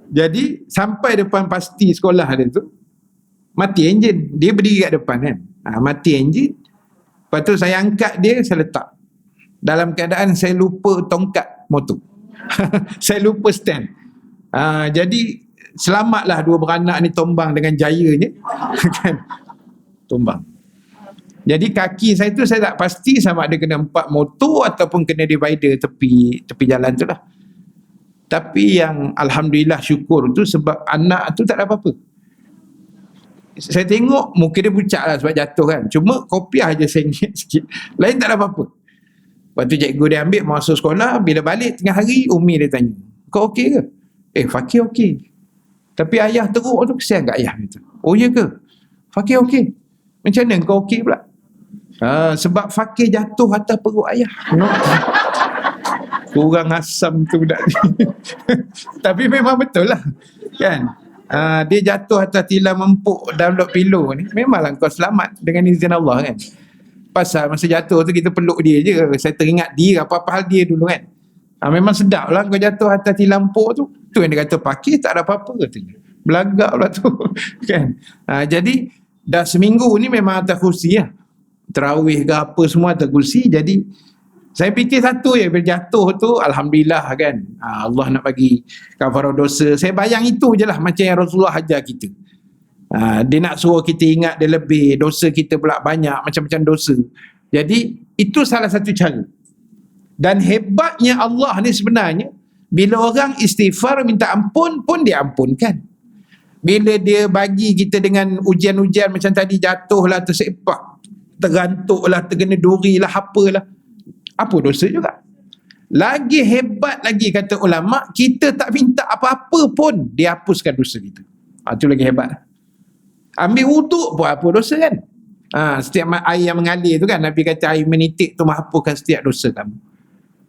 Speaker 1: Jadi sampai depan pasti sekolah dia tu, mati enjin. Dia berdiri kat depan kan, mati enjin. Lepas tu saya angkat dia, saya letak dalam keadaan saya lupa tongkat motor. Saya lupa stand. Jadi selamatlah dua beranak ni tumbang dengan jayanya kan, tumbang. Jadi kaki saya tu saya tak pasti sama ada kena 4 motor ataupun kena divider tepi jalan tu lah. Tapi yang alhamdulillah syukur tu sebab anak tu tak ada apa-apa. Saya tengok muka dia pucat lah sebab jatuh kan, cuma kopiah je sengit sikit, lain tak ada apa-apa. Lepas tu cikgu dia ambil masuk sekolah. Bila balik tengah hari, Umi dia tanya, kau okey ke? Fakir okey, tapi ayah teruk tu kesian kat ayah gitu. Oh ya ke? Fakir okey, macam mana kau okey pula? Sebab Fakir jatuh atas perut ayah. Kurang asam tu budak ni. Tapi memang betul lah kan. Dia jatuh atas tilam empuk download pillow ni, memanglah kau selamat dengan izin Allah kan. Pasal masa jatuh tu kita peluk dia je. Saya teringat dia, apa-apa hal dia dulu kan. Memang sedap lah kau jatuh atas tilam empuk tu. Tu yang dia kata Fakir tak ada apa-apa katanya. Belagak lah tu kan. Jadi dah seminggu ni memang atas kursi lah. Terawih ke apa semua atas kursi. Jadi saya fikir satu je, bila jatuh tu alhamdulillah kan, Allah nak bagi kafarah dosa. Saya bayang itu je lah macam yang Rasulullah ajar kita. Dia nak suruh kita ingat dia lebih, dosa kita pula banyak, macam-macam dosa. Jadi itu salah satu cara. Dan hebatnya Allah ni sebenarnya, bila orang istighfar minta ampun pun dia ampunkan. Bila dia bagi kita dengan ujian-ujian macam tadi, jatuh lah, tersepak, tergantuk lah, terkena duri lah, apalah, apa dosa juga. Lagi hebat lagi kata ulama, kita tak minta apa-apa pun dia hapuskan dosa kita. Itu lagi hebat. Ambil wuduk pun apa dosa kan. Setiap air yang mengalir tu kan, Nabi kata air menitik tu menghapuskan setiap dosa kamu.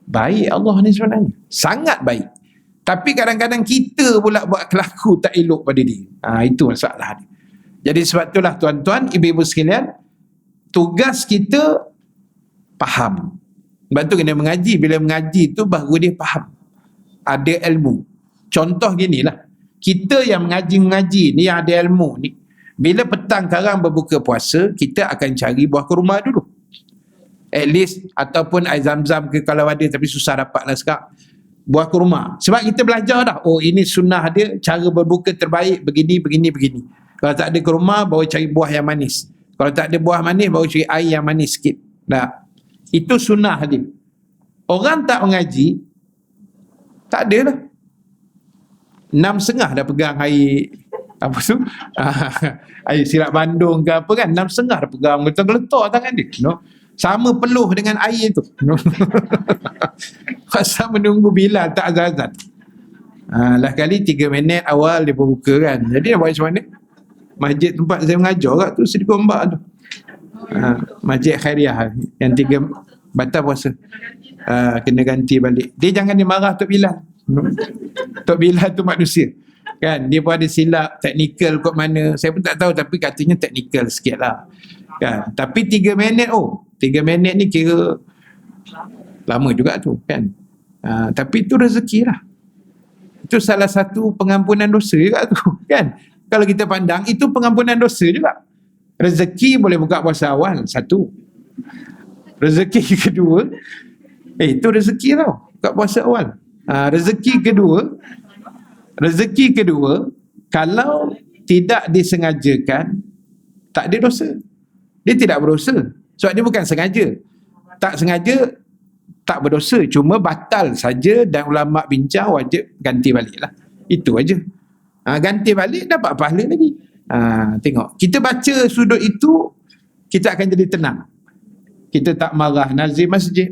Speaker 1: Baik Allah ni sebenarnya, sangat baik. Tapi kadang-kadang kita pula buat kelaku tak elok pada dia. Itu masalah dia. Jadi sebab itulah tuan-tuan, ibu-ibu sekalian, tugas kita faham. Sebab tu kena mengaji. Bila mengaji tu baru dia faham, ada ilmu. Contoh ginilah, kita yang mengaji ni, yang ada ilmu ni, bila petang karang berbuka puasa, kita akan cari buah kurma dulu, at least, ataupun air zam-zam ke kalau ada, tapi susah dapat lah sekarang. Buah kurma, sebab kita belajar dah, oh ini sunnah dia, cara berbuka terbaik begini. Kalau tak ada kurma, baru cari buah yang manis. Kalau tak ada buah manis, baru cari air yang manis sikit. Itu sunnah dia. Orang tak mengaji, tak ada lah. 6,5 dah pegang air apa tu, air sirap Bandung ke apa kan, 6,5 dah pegang, geletar tangan dia, sama peluh dengan air tu. Pasal menunggu Bilal tak azan. Lah kali 3 minit awal dia berbuka kan. Jadi dia buat macam mana? Masjid tempat saya mengajar kat tu, Siddiq Ombak tu, Masjid Khairiah yang 3 batal puasa, kena ganti balik. Dia jangan dia marah Tok Bilal. Tok Bilal tu manusia kan, dia pun ada silap teknikal kot mana, saya pun tak tahu, tapi katanya teknikal sikit lah kan. Tapi 3 minit, 3 minit ni kira lama juga tu kan. Tapi itu rezeki lah. Itu salah satu pengampunan dosa juga tu kan. Kalau kita pandang, itu pengampunan dosa juga. Rezeki boleh buka puasa awal, satu. Rezeki kedua, itu rezeki tau, buka puasa awal. Rezeki kedua, kalau tidak disengajakan, tak ada dosa. Dia tidak berdosa. Sebab dia bukan sengaja. Tak sengaja, tak berdosa. Cuma batal saja, dan ulama bincang wajib ganti balik lah. Itu aja. Ganti balik, dapat pahala lagi. Tengok, kita baca sudut itu, kita akan jadi tenang. Kita tak marah nazir masjid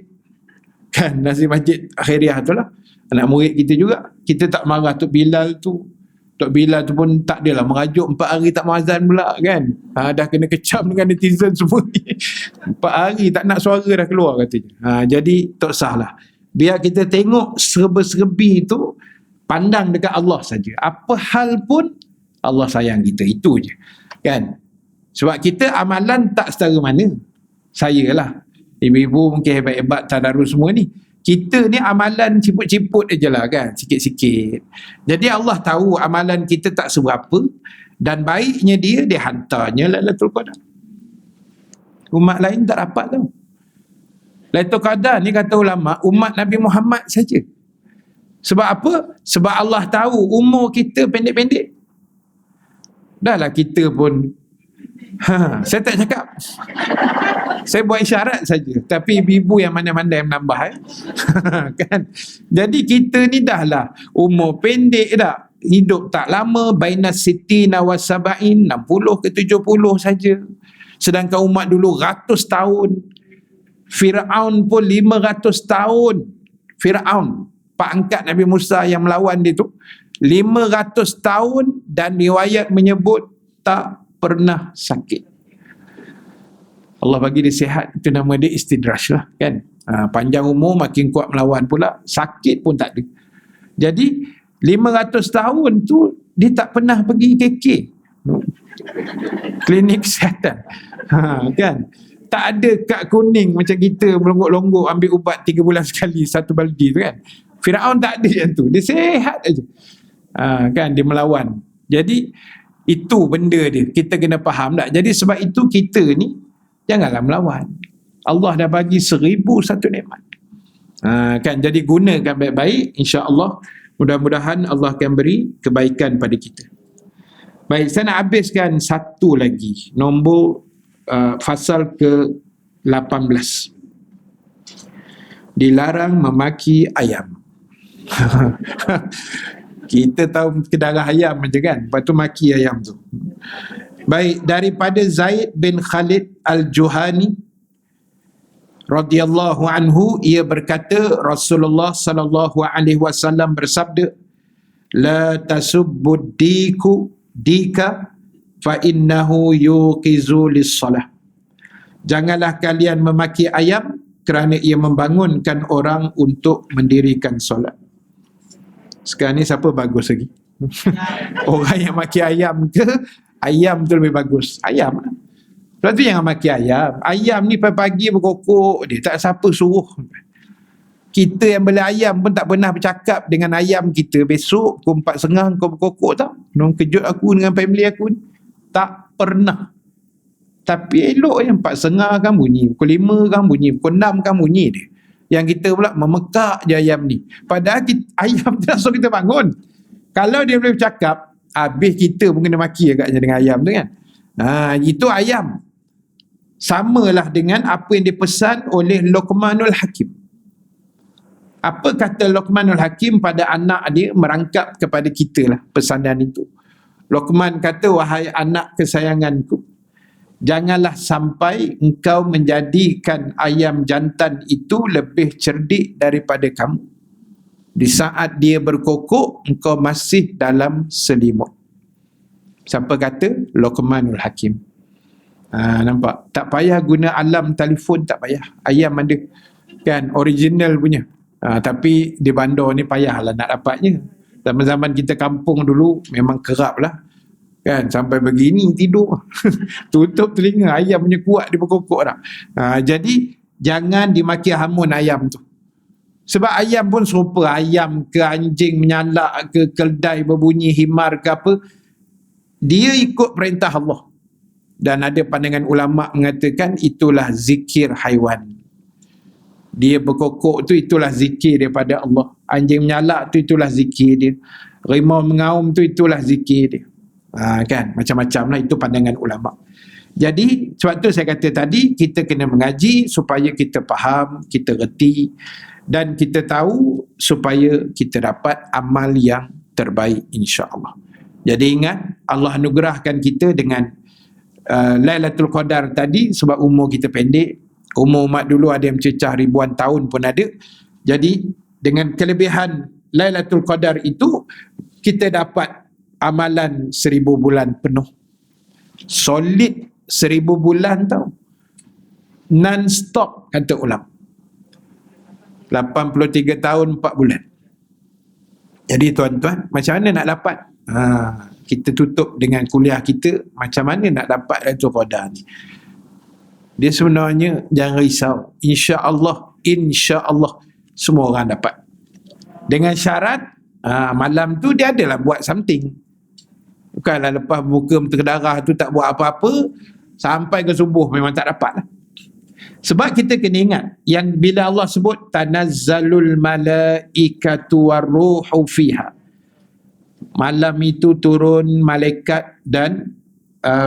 Speaker 1: kan, nazir masjid Khairiah tu lah, anak murid kita juga. Kita tak marah Tok Bilal tu Tok Bilal tu pun tak adalah merajuk 4 hari tak muazzan pula kan. Dah kena kecam dengan netizen semua ni. 4 hari tak nak suara dah keluar katanya. Jadi tak sahlah. Biar kita tengok serba-serbi tu, pandang dekat Allah saja. Apa hal pun Allah sayang kita, itu je. Kan? Sebab kita amalan tak setara mana. Saya lah. Ibu-ibu mungkin hebat-hebat tadarus semua ni. Kita ni amalan ciput-ciput je lah kan, sikit-sikit. Jadi Allah tahu amalan kita tak seberapa, dan baiknya dia hantarnya Lailatul Qadar. Umat lain tak dapat tau. Lailatul Qadar ni kata ulama, umat Nabi Muhammad saja. Sebab apa? Sebab Allah tahu umur kita pendek-pendek. Dahlah kita pun saya tak cakap, saya buat isyarat saja, tapi ibu-ibu yang mana-mana yang menambah kan. Jadi kita ni dahlah umur pendek dah, hidup tak lama, baina sittina wa sab'in, 60 ke 70 saja. Sedangkan umat dulu 100 tahun. Firaun pun 500 tahun. Firaun, pak angkat Nabi Musa yang melawan dia tu, 500 tahun, dan riwayat menyebut tak pernah sakit. Allah bagi dia sihat, itu nama dia istidraj lah kan. Panjang umur makin kuat melawan pula, sakit pun tak ada. Jadi 500 tahun tu dia tak pernah pergi KK, klinik kesihatan, kan. Tak ada kad kuning macam kita melonggok-longgok ambil ubat 3 bulan sekali, 1 baldi tu kan. Firaun tak ada yang tu, dia sihat aja. Kan, dia melawan. Jadi itu benda dia, kita kena faham tak. Jadi sebab itu kita ni janganlah melawan. Allah dah bagi 1001 nikmat. Kan, jadi gunakan baik-baik, insya-Allah. Mudah-mudahan Allah akan beri kebaikan pada kita. Baik, saya nak habiskan satu lagi, nombor fasal ke-18. Dilarang memaki ayam. Kita tahu kedarah ayam je kan, lepas tu maki ayam tu. Baik, daripada Zaid bin Khalid Al-Juhani radhiyallahu anhu, ia berkata Rasulullah sallallahu alaihi wasallam bersabda, la tasubbud dika fa innahu yuqizu lis-salah. Janganlah kalian memaki ayam kerana ia membangunkan orang untuk mendirikan solat. Sekarang ni siapa bagus lagi? Orang yang maki ayam ke ayam tu lebih bagus? Ayam lah. Lepas tu jangan maki ayam. Ayam ni pagi-pagi berkokok dia, tak siapa suruh. Kita yang beli ayam pun tak pernah bercakap dengan ayam kita, besok pukul 4.30 kau berkokok tau, orang kejut aku dengan family aku ni. Tak pernah. Tapi elok yang 4.30 kan bunyi, pukul 5 kan bunyi, pukul 6 kan bunyi dia. Yang kita pula memekak je ayam ni. Padahal ayam tu langsung kita bangun. Kalau dia boleh bercakap, habis kita pun kena maki agaknya dengan ayam tu kan. Itu ayam. Samalah dengan apa yang dipesan oleh Luqmanul Hakim. Apa kata Luqmanul Hakim pada anak dia, merangkap kepada kita lah pesanan itu. Luqman kata, wahai anak kesayanganku, janganlah sampai engkau menjadikan ayam jantan itu lebih cerdik daripada kamu. Di saat dia berkokok, engkau masih dalam selimut. Siapa kata? Luqmanul Hakim. Nampak? Tak payah guna alam telefon, tak payah. Ayam ada. Kan? Original punya. Tapi di bandar ni payahlah nak dapatnya. Zaman-zaman kita kampung dulu, memang kerap lah. Kan, sampai begini tidur. Tutup telinga, ayam punya kuat dia berkokok dah. Jadi jangan dimaki hamun ayam tu. Sebab ayam pun serupa, ayam ke anjing menyalak ke keldai berbunyi himar ke apa, dia ikut perintah Allah. Dan ada pandangan ulama mengatakan itulah zikir haiwan. Dia berkokok tu itulah zikir daripada Allah. Anjing menyalak tu itulah zikir dia. Rimau mengaum tu itulah zikir dia. Kan, macam-macam lah, itu pandangan ulama. Jadi sebab tu saya kata tadi, kita kena mengaji supaya kita faham, kita reti, dan kita tahu supaya kita dapat amal yang terbaik, insya-Allah. Jadi ingat, Allah anugerahkan kita dengan Lailatul Qadar tadi sebab umur kita pendek. Umur umat dulu ada yang mencecah ribuan tahun pun ada. Jadi dengan kelebihan Lailatul Qadar itu, kita dapat amalan 1000 bulan penuh. Solid 1000 bulan tau. Non-stop kata ulama. 83 tahun 4 bulan. Jadi tuan-tuan, macam mana nak dapat? Kita tutup dengan kuliah kita, macam mana nak dapat Lailatul Qadar ni? Dia sebenarnya jangan risau. Insya-Allah semua orang dapat. Dengan syarat malam tu dia adalah buat something. Bukanlah lepas buka berdarah tu tak buat apa-apa sampai ke subuh memang tak dapat lah. Sebab kita kena ingat yang bila Allah sebut tanazzalul malaikatu warruhu fiha, malam itu turun malaikat dan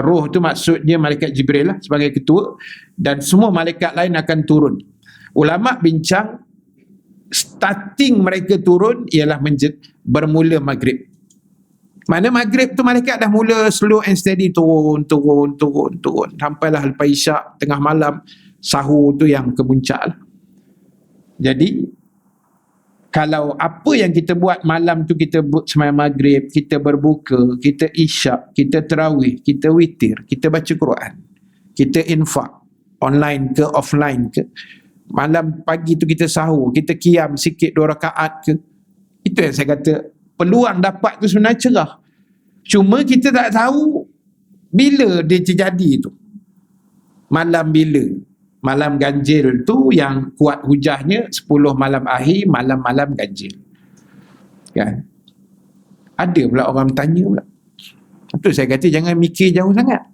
Speaker 1: roh tu maksudnya malaikat Jibril lah sebagai ketua, dan semua malaikat lain akan turun. Ulama bincang starting mereka turun ialah bermula maghrib. Mana maghrib tu malaikat dah mula slow and steady turun sampailah lepas isyak, tengah malam, sahur tu yang kemuncak lah. Jadi kalau apa yang kita buat malam tu, kita sembahyang maghrib, kita berbuka, kita isyak, kita tarawih, kita witir, kita baca Quran, kita infak online ke offline ke, malam pagi tu kita sahur, kita qiyam sikit 2 rakaat ke, itu yang saya kata peluang dapat tu sebenarnya cerah. Cuma kita tak tahu bila dia terjadi tu. Malam bila? Malam ganjil tu yang kuat hujahnya 10 malam akhir, malam-malam ganjil. Kan? Ada pula orang bertanya pula. Itu saya kata jangan mikir jauh sangat.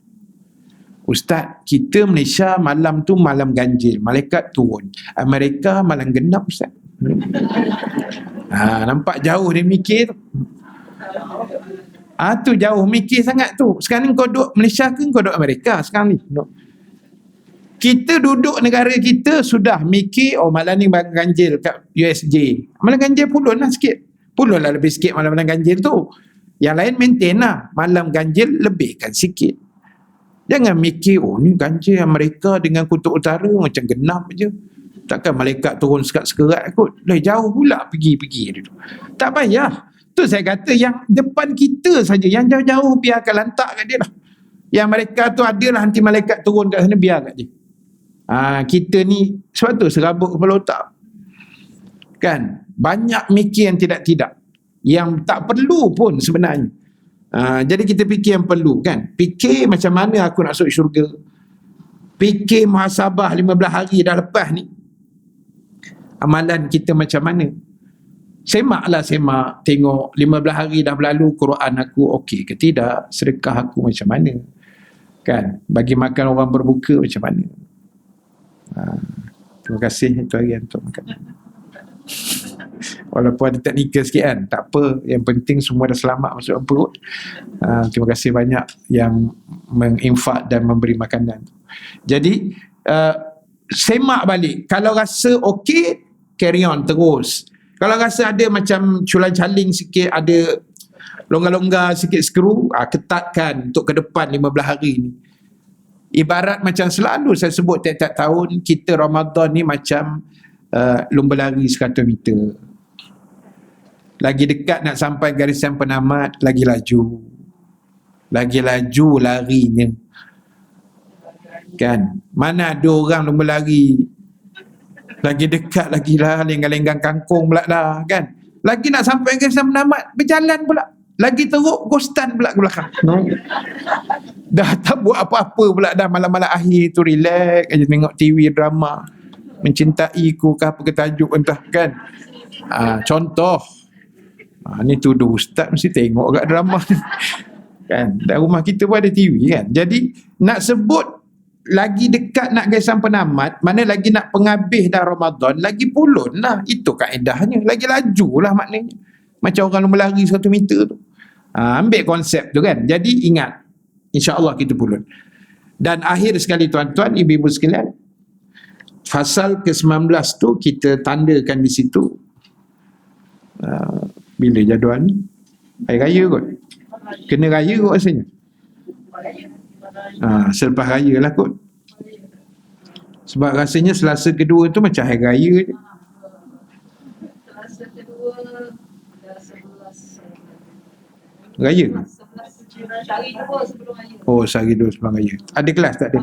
Speaker 1: Ustaz, kita Malaysia malam tu malam ganjil, malaikat turun. Amerika malam genap, Ustaz. Nampak jauh dia mikir tu. Tu jauh mikir sangat tu. Sekarang ni kau duduk Malaysia ke kau duduk Amerika sekarang ni? Kita duduk negara kita sudah mikir, malam ni malam ganjil kat USJ. Malam ganjil pulun lah sikit. Pulun lah lebih sikit malam-malam ganjil tu. Yang lain maintain lah. Malam ganjil lebihkan sikit. Jangan mikir, ni ganjil Amerika dengan kutub utara macam genap je. Takkan malaikat turun sekat-sekerat kot. Jauh pula pergi-pergi tu. Tak payah. Tu saya kata yang depan kita saja, yang jauh-jauh biarkan lantak kat dia lah. Yang mereka tu adalah nanti malaikat turun kat sana, biar kat dia. Kita ni sebab tu serabut kepala otak. Kan? Banyak mikir yang tidak-tidak. Yang tak perlu pun sebenarnya. Jadi kita fikir yang perlu kan. Fikir macam mana aku nak masuk syurga. Fikir muhasabah 15 hari dah lepas ni. Amalan kita macam mana. Semak. Tengok 15 hari dah berlalu, Quran aku okey ke tidak. Sedekah aku macam mana. Kan? Bagi makan orang berbuka macam mana. Terima kasih itu hari untuk makan. Walaupun ada teknikal sikit kan, tak apa, yang penting semua dah selamat masuk dalam perut. Terima kasih banyak yang menginfak dan memberi makanan. Jadi semak balik. Kalau rasa okey, carry on terus. Kalau rasa ada macam culang-caling sikit, ada longgar-longgar sikit skru, ketatkan untuk ke depan 15 hari ni. Ibarat macam selalu saya sebut tiap-tiap tahun, kita Ramadan ni macam lumba lari 100 meter. Lagi dekat nak sampai garisan penamat, lagi laju larinya. Kan? Mana ada orang lumba lari lagi dekat, lagi lah lenggang-lenggang kangkung pula dah kan. Lagi nak sampai garisan penamat, berjalan pula. Lagi teruk, ghostan pula ke belakang. Dah tak buat apa-apa pula dah, malam-malam akhir tu relax aja, tengok TV drama, mencintaiku ke apa ke tajuk entah kan. Contoh. Ni tuduh ustaz mesti tengok kat drama. Kan? Dan rumah kita pun ada TV kan. Jadi nak sebut lagi dekat nak garisan penamat, mana lagi nak penghabis dah Ramadan, lagi pulun lah. Itu kaedahnya. Lagi laju lah maknanya. Macam orang lumba lari 100 meter tu. Ambil konsep tu kan. Jadi ingat, insya-Allah kita pulun. Dan akhir sekali tuan-tuan, ibu-ibu sekalian, fasal ke-19 tu kita tandakan di situ. Bila jadual ni? Hari raya kot. Kena raya kot rasanya. Selepas raya lah kot. Sebab rasanya Selasa kedua tu macam hari raya je.
Speaker 2: Selasa kedua dah 11.
Speaker 1: Raya ke?
Speaker 2: Sehari dua sebelum raya.
Speaker 1: Oh, sehari dua sebelum raya. Ada kelas tak ada?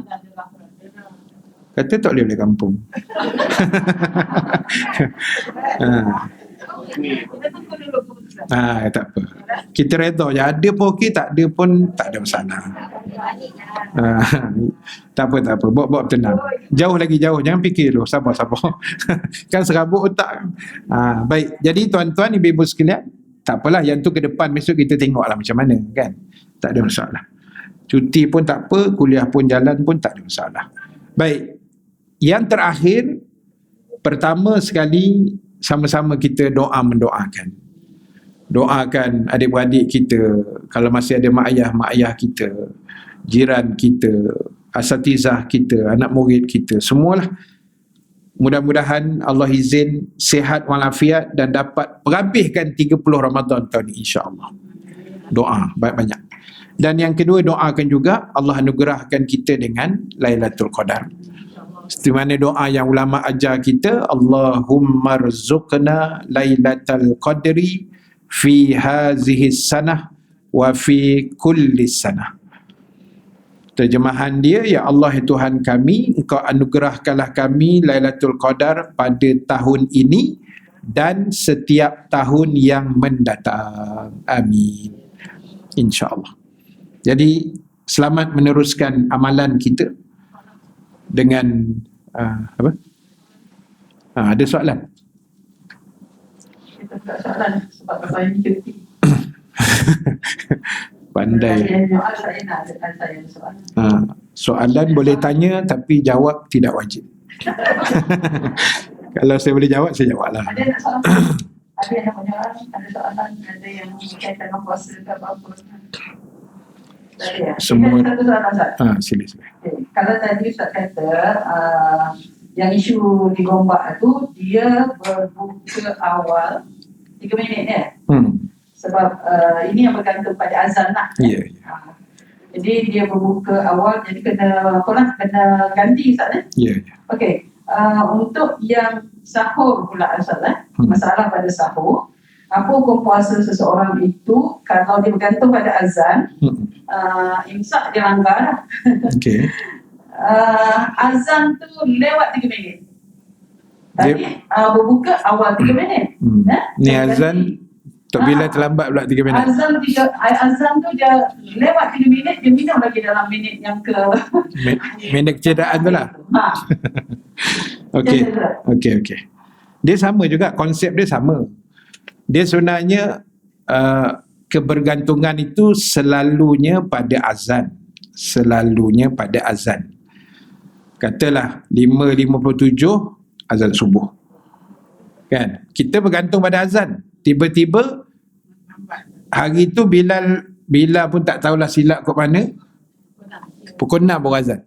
Speaker 1: Kata tak boleh balik kampung.
Speaker 2: Kita tunggu dulu keputusan.
Speaker 1: Tak apa. Kita redha je. Ada pun okey, tak ada pun tak ada masalah. Tak apa. Buat tenang. Jauh lagi jauh. Jangan fikir dulu. Sabar. Kan serabut otak. Baik. Jadi tuan-tuan, ibu-ibu sekalian, tak apalah. Yang tu ke depan besok kita tengoklah macam mana, kan? Tak ada masalah. Cuti pun tak apa. Kuliah pun jalan pun tak ada masalah. Baik. Yang terakhir, pertama sekali, sama-sama kita mendoakan. Doakan adik-beradik kita, kalau masih ada mak ayah kita, jiran kita, asatizah kita, anak murid kita, semualah. Mudah-mudahan Allah izin sihat walafiat dan dapat perhabiskan 30 Ramadan tahun ini, insya-Allah. Doa banyak-banyak. Dan yang kedua, doakan juga Allah anugerahkan kita dengan Lailatul Qadar. Seperti mana doa yang ulama ajar kita, Allahumma rzuqna Lailatul Qadri fi hazihi sanah wa fi kulli sanah. Terjemahan dia, ya Allah Tuhan kami, Engkau anugerahkanlah kami Lailatul Qadar pada tahun ini dan setiap tahun yang mendatang. Amin. InsyaAllah. Jadi selamat meneruskan amalan kita dengan ada soalan?
Speaker 2: Kita tak soalan sebab saya ni cuti.
Speaker 1: Pandai.
Speaker 2: Saya nak ada saya soalan.
Speaker 1: Soalan boleh tanya tapi jawab tidak wajib. Kalau saya boleh jawab, saya jawab lah.
Speaker 2: Ada nak soalan? Ada yang nak menjawab? Ada soalan? Ada yang berkaitan dengan puasa ke apa-apa?
Speaker 1: Semua.
Speaker 2: Satu soalan, Ustaz.
Speaker 1: Sila.
Speaker 2: Okay. Kalau tadi Ustaz kata yang isu di Gombak tu dia berbuka awal 3 minit ya? Sebab ini yang bergantung pada azan lah.
Speaker 1: Ya.
Speaker 2: Jadi dia berbuka awal, jadi kena ganti Ustaz
Speaker 1: Ya.
Speaker 2: Okey. Untuk yang sahur pula Ustaz masalah pada sahur, apa hukum puasa seseorang itu kalau dia bergantung pada azan, imsak dia langgar.
Speaker 1: Okey.
Speaker 2: Azan tu lewat 3 minit. Tadi berbuka awal 3 minit.
Speaker 1: Ni azan tak bila terlambat pula 3 minit.
Speaker 2: Azan tu dia lewat 3 minit, dia minum lagi dalam minit yang ke
Speaker 1: minit kecederaan tu lah. Okey. Dia sama juga, konsep dia sama. Dia sebenarnya kebergantungan itu selalunya pada azan. Katalah 5.57 azan subuh. Kan? Kita bergantung pada azan. Tiba-tiba hari tu Bilal pun tak tahulah silap kat mana. Pukul 6 baru azan.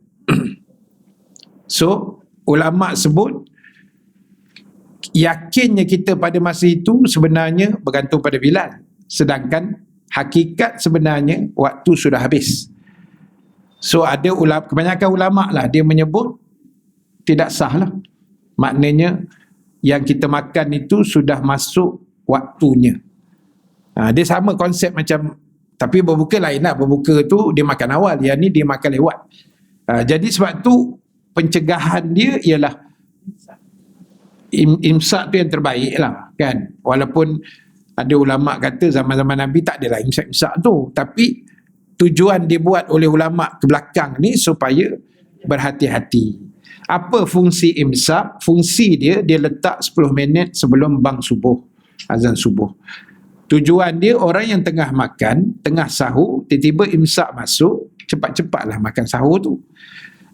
Speaker 1: So, ulama sebut yakinnya kita pada masa itu sebenarnya bergantung pada Bilal. Sedangkan hakikat sebenarnya waktu sudah habis. So ada kebanyakan ulama lah dia menyebut tidak sah lah. Maknanya yang kita makan itu sudah masuk waktunya. Dia sama konsep macam, tapi berbuka lain lah. Berbuka tu dia makan awal, yang ni dia makan lewat. Jadi sebab tu pencegahan dia ialah imsak tu yang terbaik lah, kan. Walaupun ada ulama kata zaman-zaman Nabi tak adalah imsak tu, tapi tujuan dibuat oleh ulama ke belakang ni supaya berhati-hati. Apa fungsi imsak? Fungsi dia letak 10 minit sebelum bang subuh, azan subuh. Tujuan dia orang yang tengah makan, tengah sahur, tiba-tiba imsak masuk, cepat-cepatlah makan sahur tu.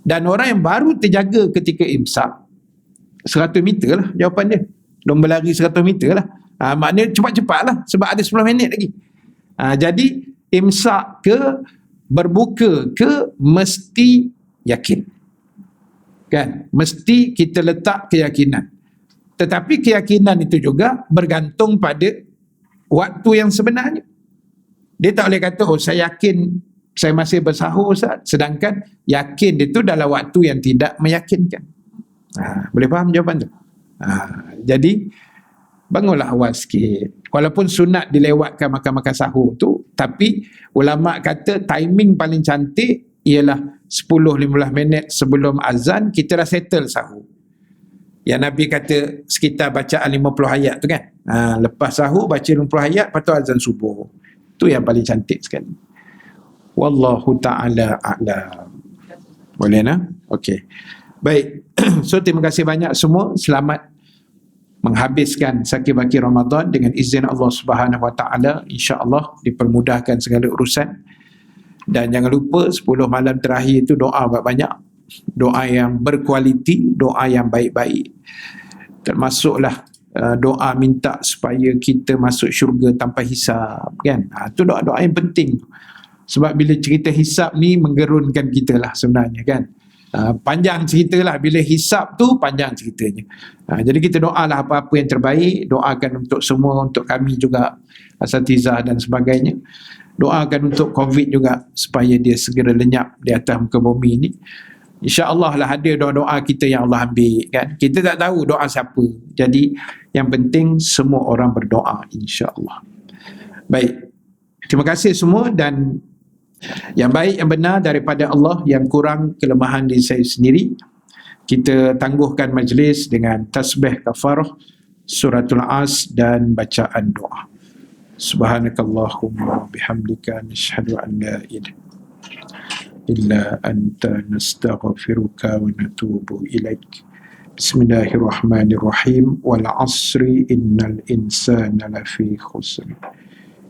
Speaker 1: Dan orang yang baru terjaga ketika imsak 100 meter lah jawapan dia. Lomba lari 100 meter lah. Maknanya cepat-cepatlah sebab ada 10 minit lagi. Jadi imsak ke berbuka ke mesti yakin. Kan? Mesti kita letak keyakinan. Tetapi keyakinan itu juga bergantung pada waktu yang sebenarnya. Dia tak boleh kata, saya yakin saya masih bersahur Ustaz. Sedangkan yakin itu dalam waktu yang tidak meyakinkan. Boleh faham jawapan tu? Jadi bangunlah awal sikit. Walaupun sunat dilewatkan makan-makan sahur tu, tapi ulama kata timing paling cantik ialah 10-15 minit sebelum azan kita dah settle sahur. Yang Nabi kata sekitar bacaan 50 ayat tu kan. Lepas sahur baca 50 ayat, lepas tu azan subuh. Tu yang paling cantik sekali. Wallahu ta'ala a'lam. Boleh nak? Okey. Baik. So terima kasih banyak semua. Selamat menghabiskan sakit-baki Ramadan dengan izin Allah Subhanahu Wa Ta'ala. InsyaAllah dipermudahkan segala urusan. Dan jangan lupa 10 malam terakhir itu doa banyak. Doa yang berkualiti, doa yang baik-baik. Termasuklah doa minta supaya kita masuk syurga tanpa hisab kan. Itu doa-doa yang penting. Sebab bila cerita hisab ni menggerunkan kita lah sebenarnya kan. Panjang ceritalah, bila hisab tu panjang ceritanya. Jadi kita doalah apa-apa yang terbaik, doakan untuk semua, untuk kami juga asatizah dan sebagainya. Doakan untuk COVID juga supaya dia segera lenyap di atas muka bumi ni. InsyaAllah lah ada doa-doa kita yang Allah ambil kan. Kita tak tahu doa siapa. Jadi yang penting semua orang berdoa insyaAllah. Baik. Terima kasih semua dan yang baik yang benar daripada Allah, yang kurang kelemahan diri saya sendiri. Kita tangguhkan majlis dengan tasbih kafarah, suratul as dan bacaan doa. Subhanakallahumma bihamdika nashhadu an la ilaha illa anta nastaghfiruka wa natubu ilaik. Bismillahirrahmanirrahim. Wal 'asri innal insana lafi khusr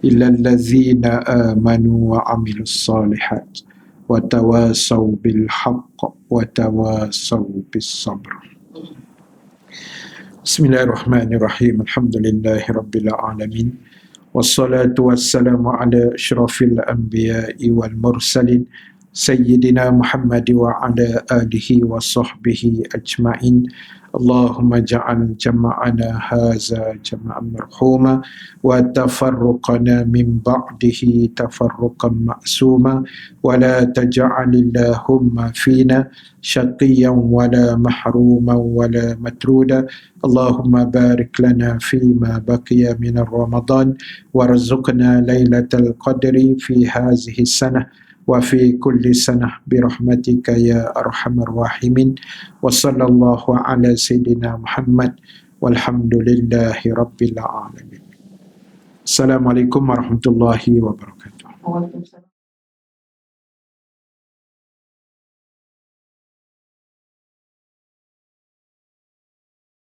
Speaker 1: illa allazina amanu wa 'amilus solihat wa tawasaw bil haqq wa tawasaw bis sabr. Bismillahirrahmanirrahim. Alhamdulillahi rabbil alamin. Wassalatu wassalamu ala asyrafil anbiya'i wal mursalin Sayyidina Muhammad wa ala alihi wa sahbihi ajma'in. Allahumma ja'al jama'ana haza jama'an marhuma wa tafarruqana min ba'dihi tafarruqan ma'suma wa la taj'alillahumma fina syaqiyan wa la mahruman wa la matruda. Allahumma barik lana fima baqiya min Ramadan warzuqna lailatal qadri fi hazihi sanah wa fi kulli sanah birahmatika ya arhamar rahimin. Wa sallallahu ala sayyidina Muhammad walhamdulillahi rabbil alamin. Assalamualaikum warahmatullahi wabarakatuh.
Speaker 2: Waalaikumsalam.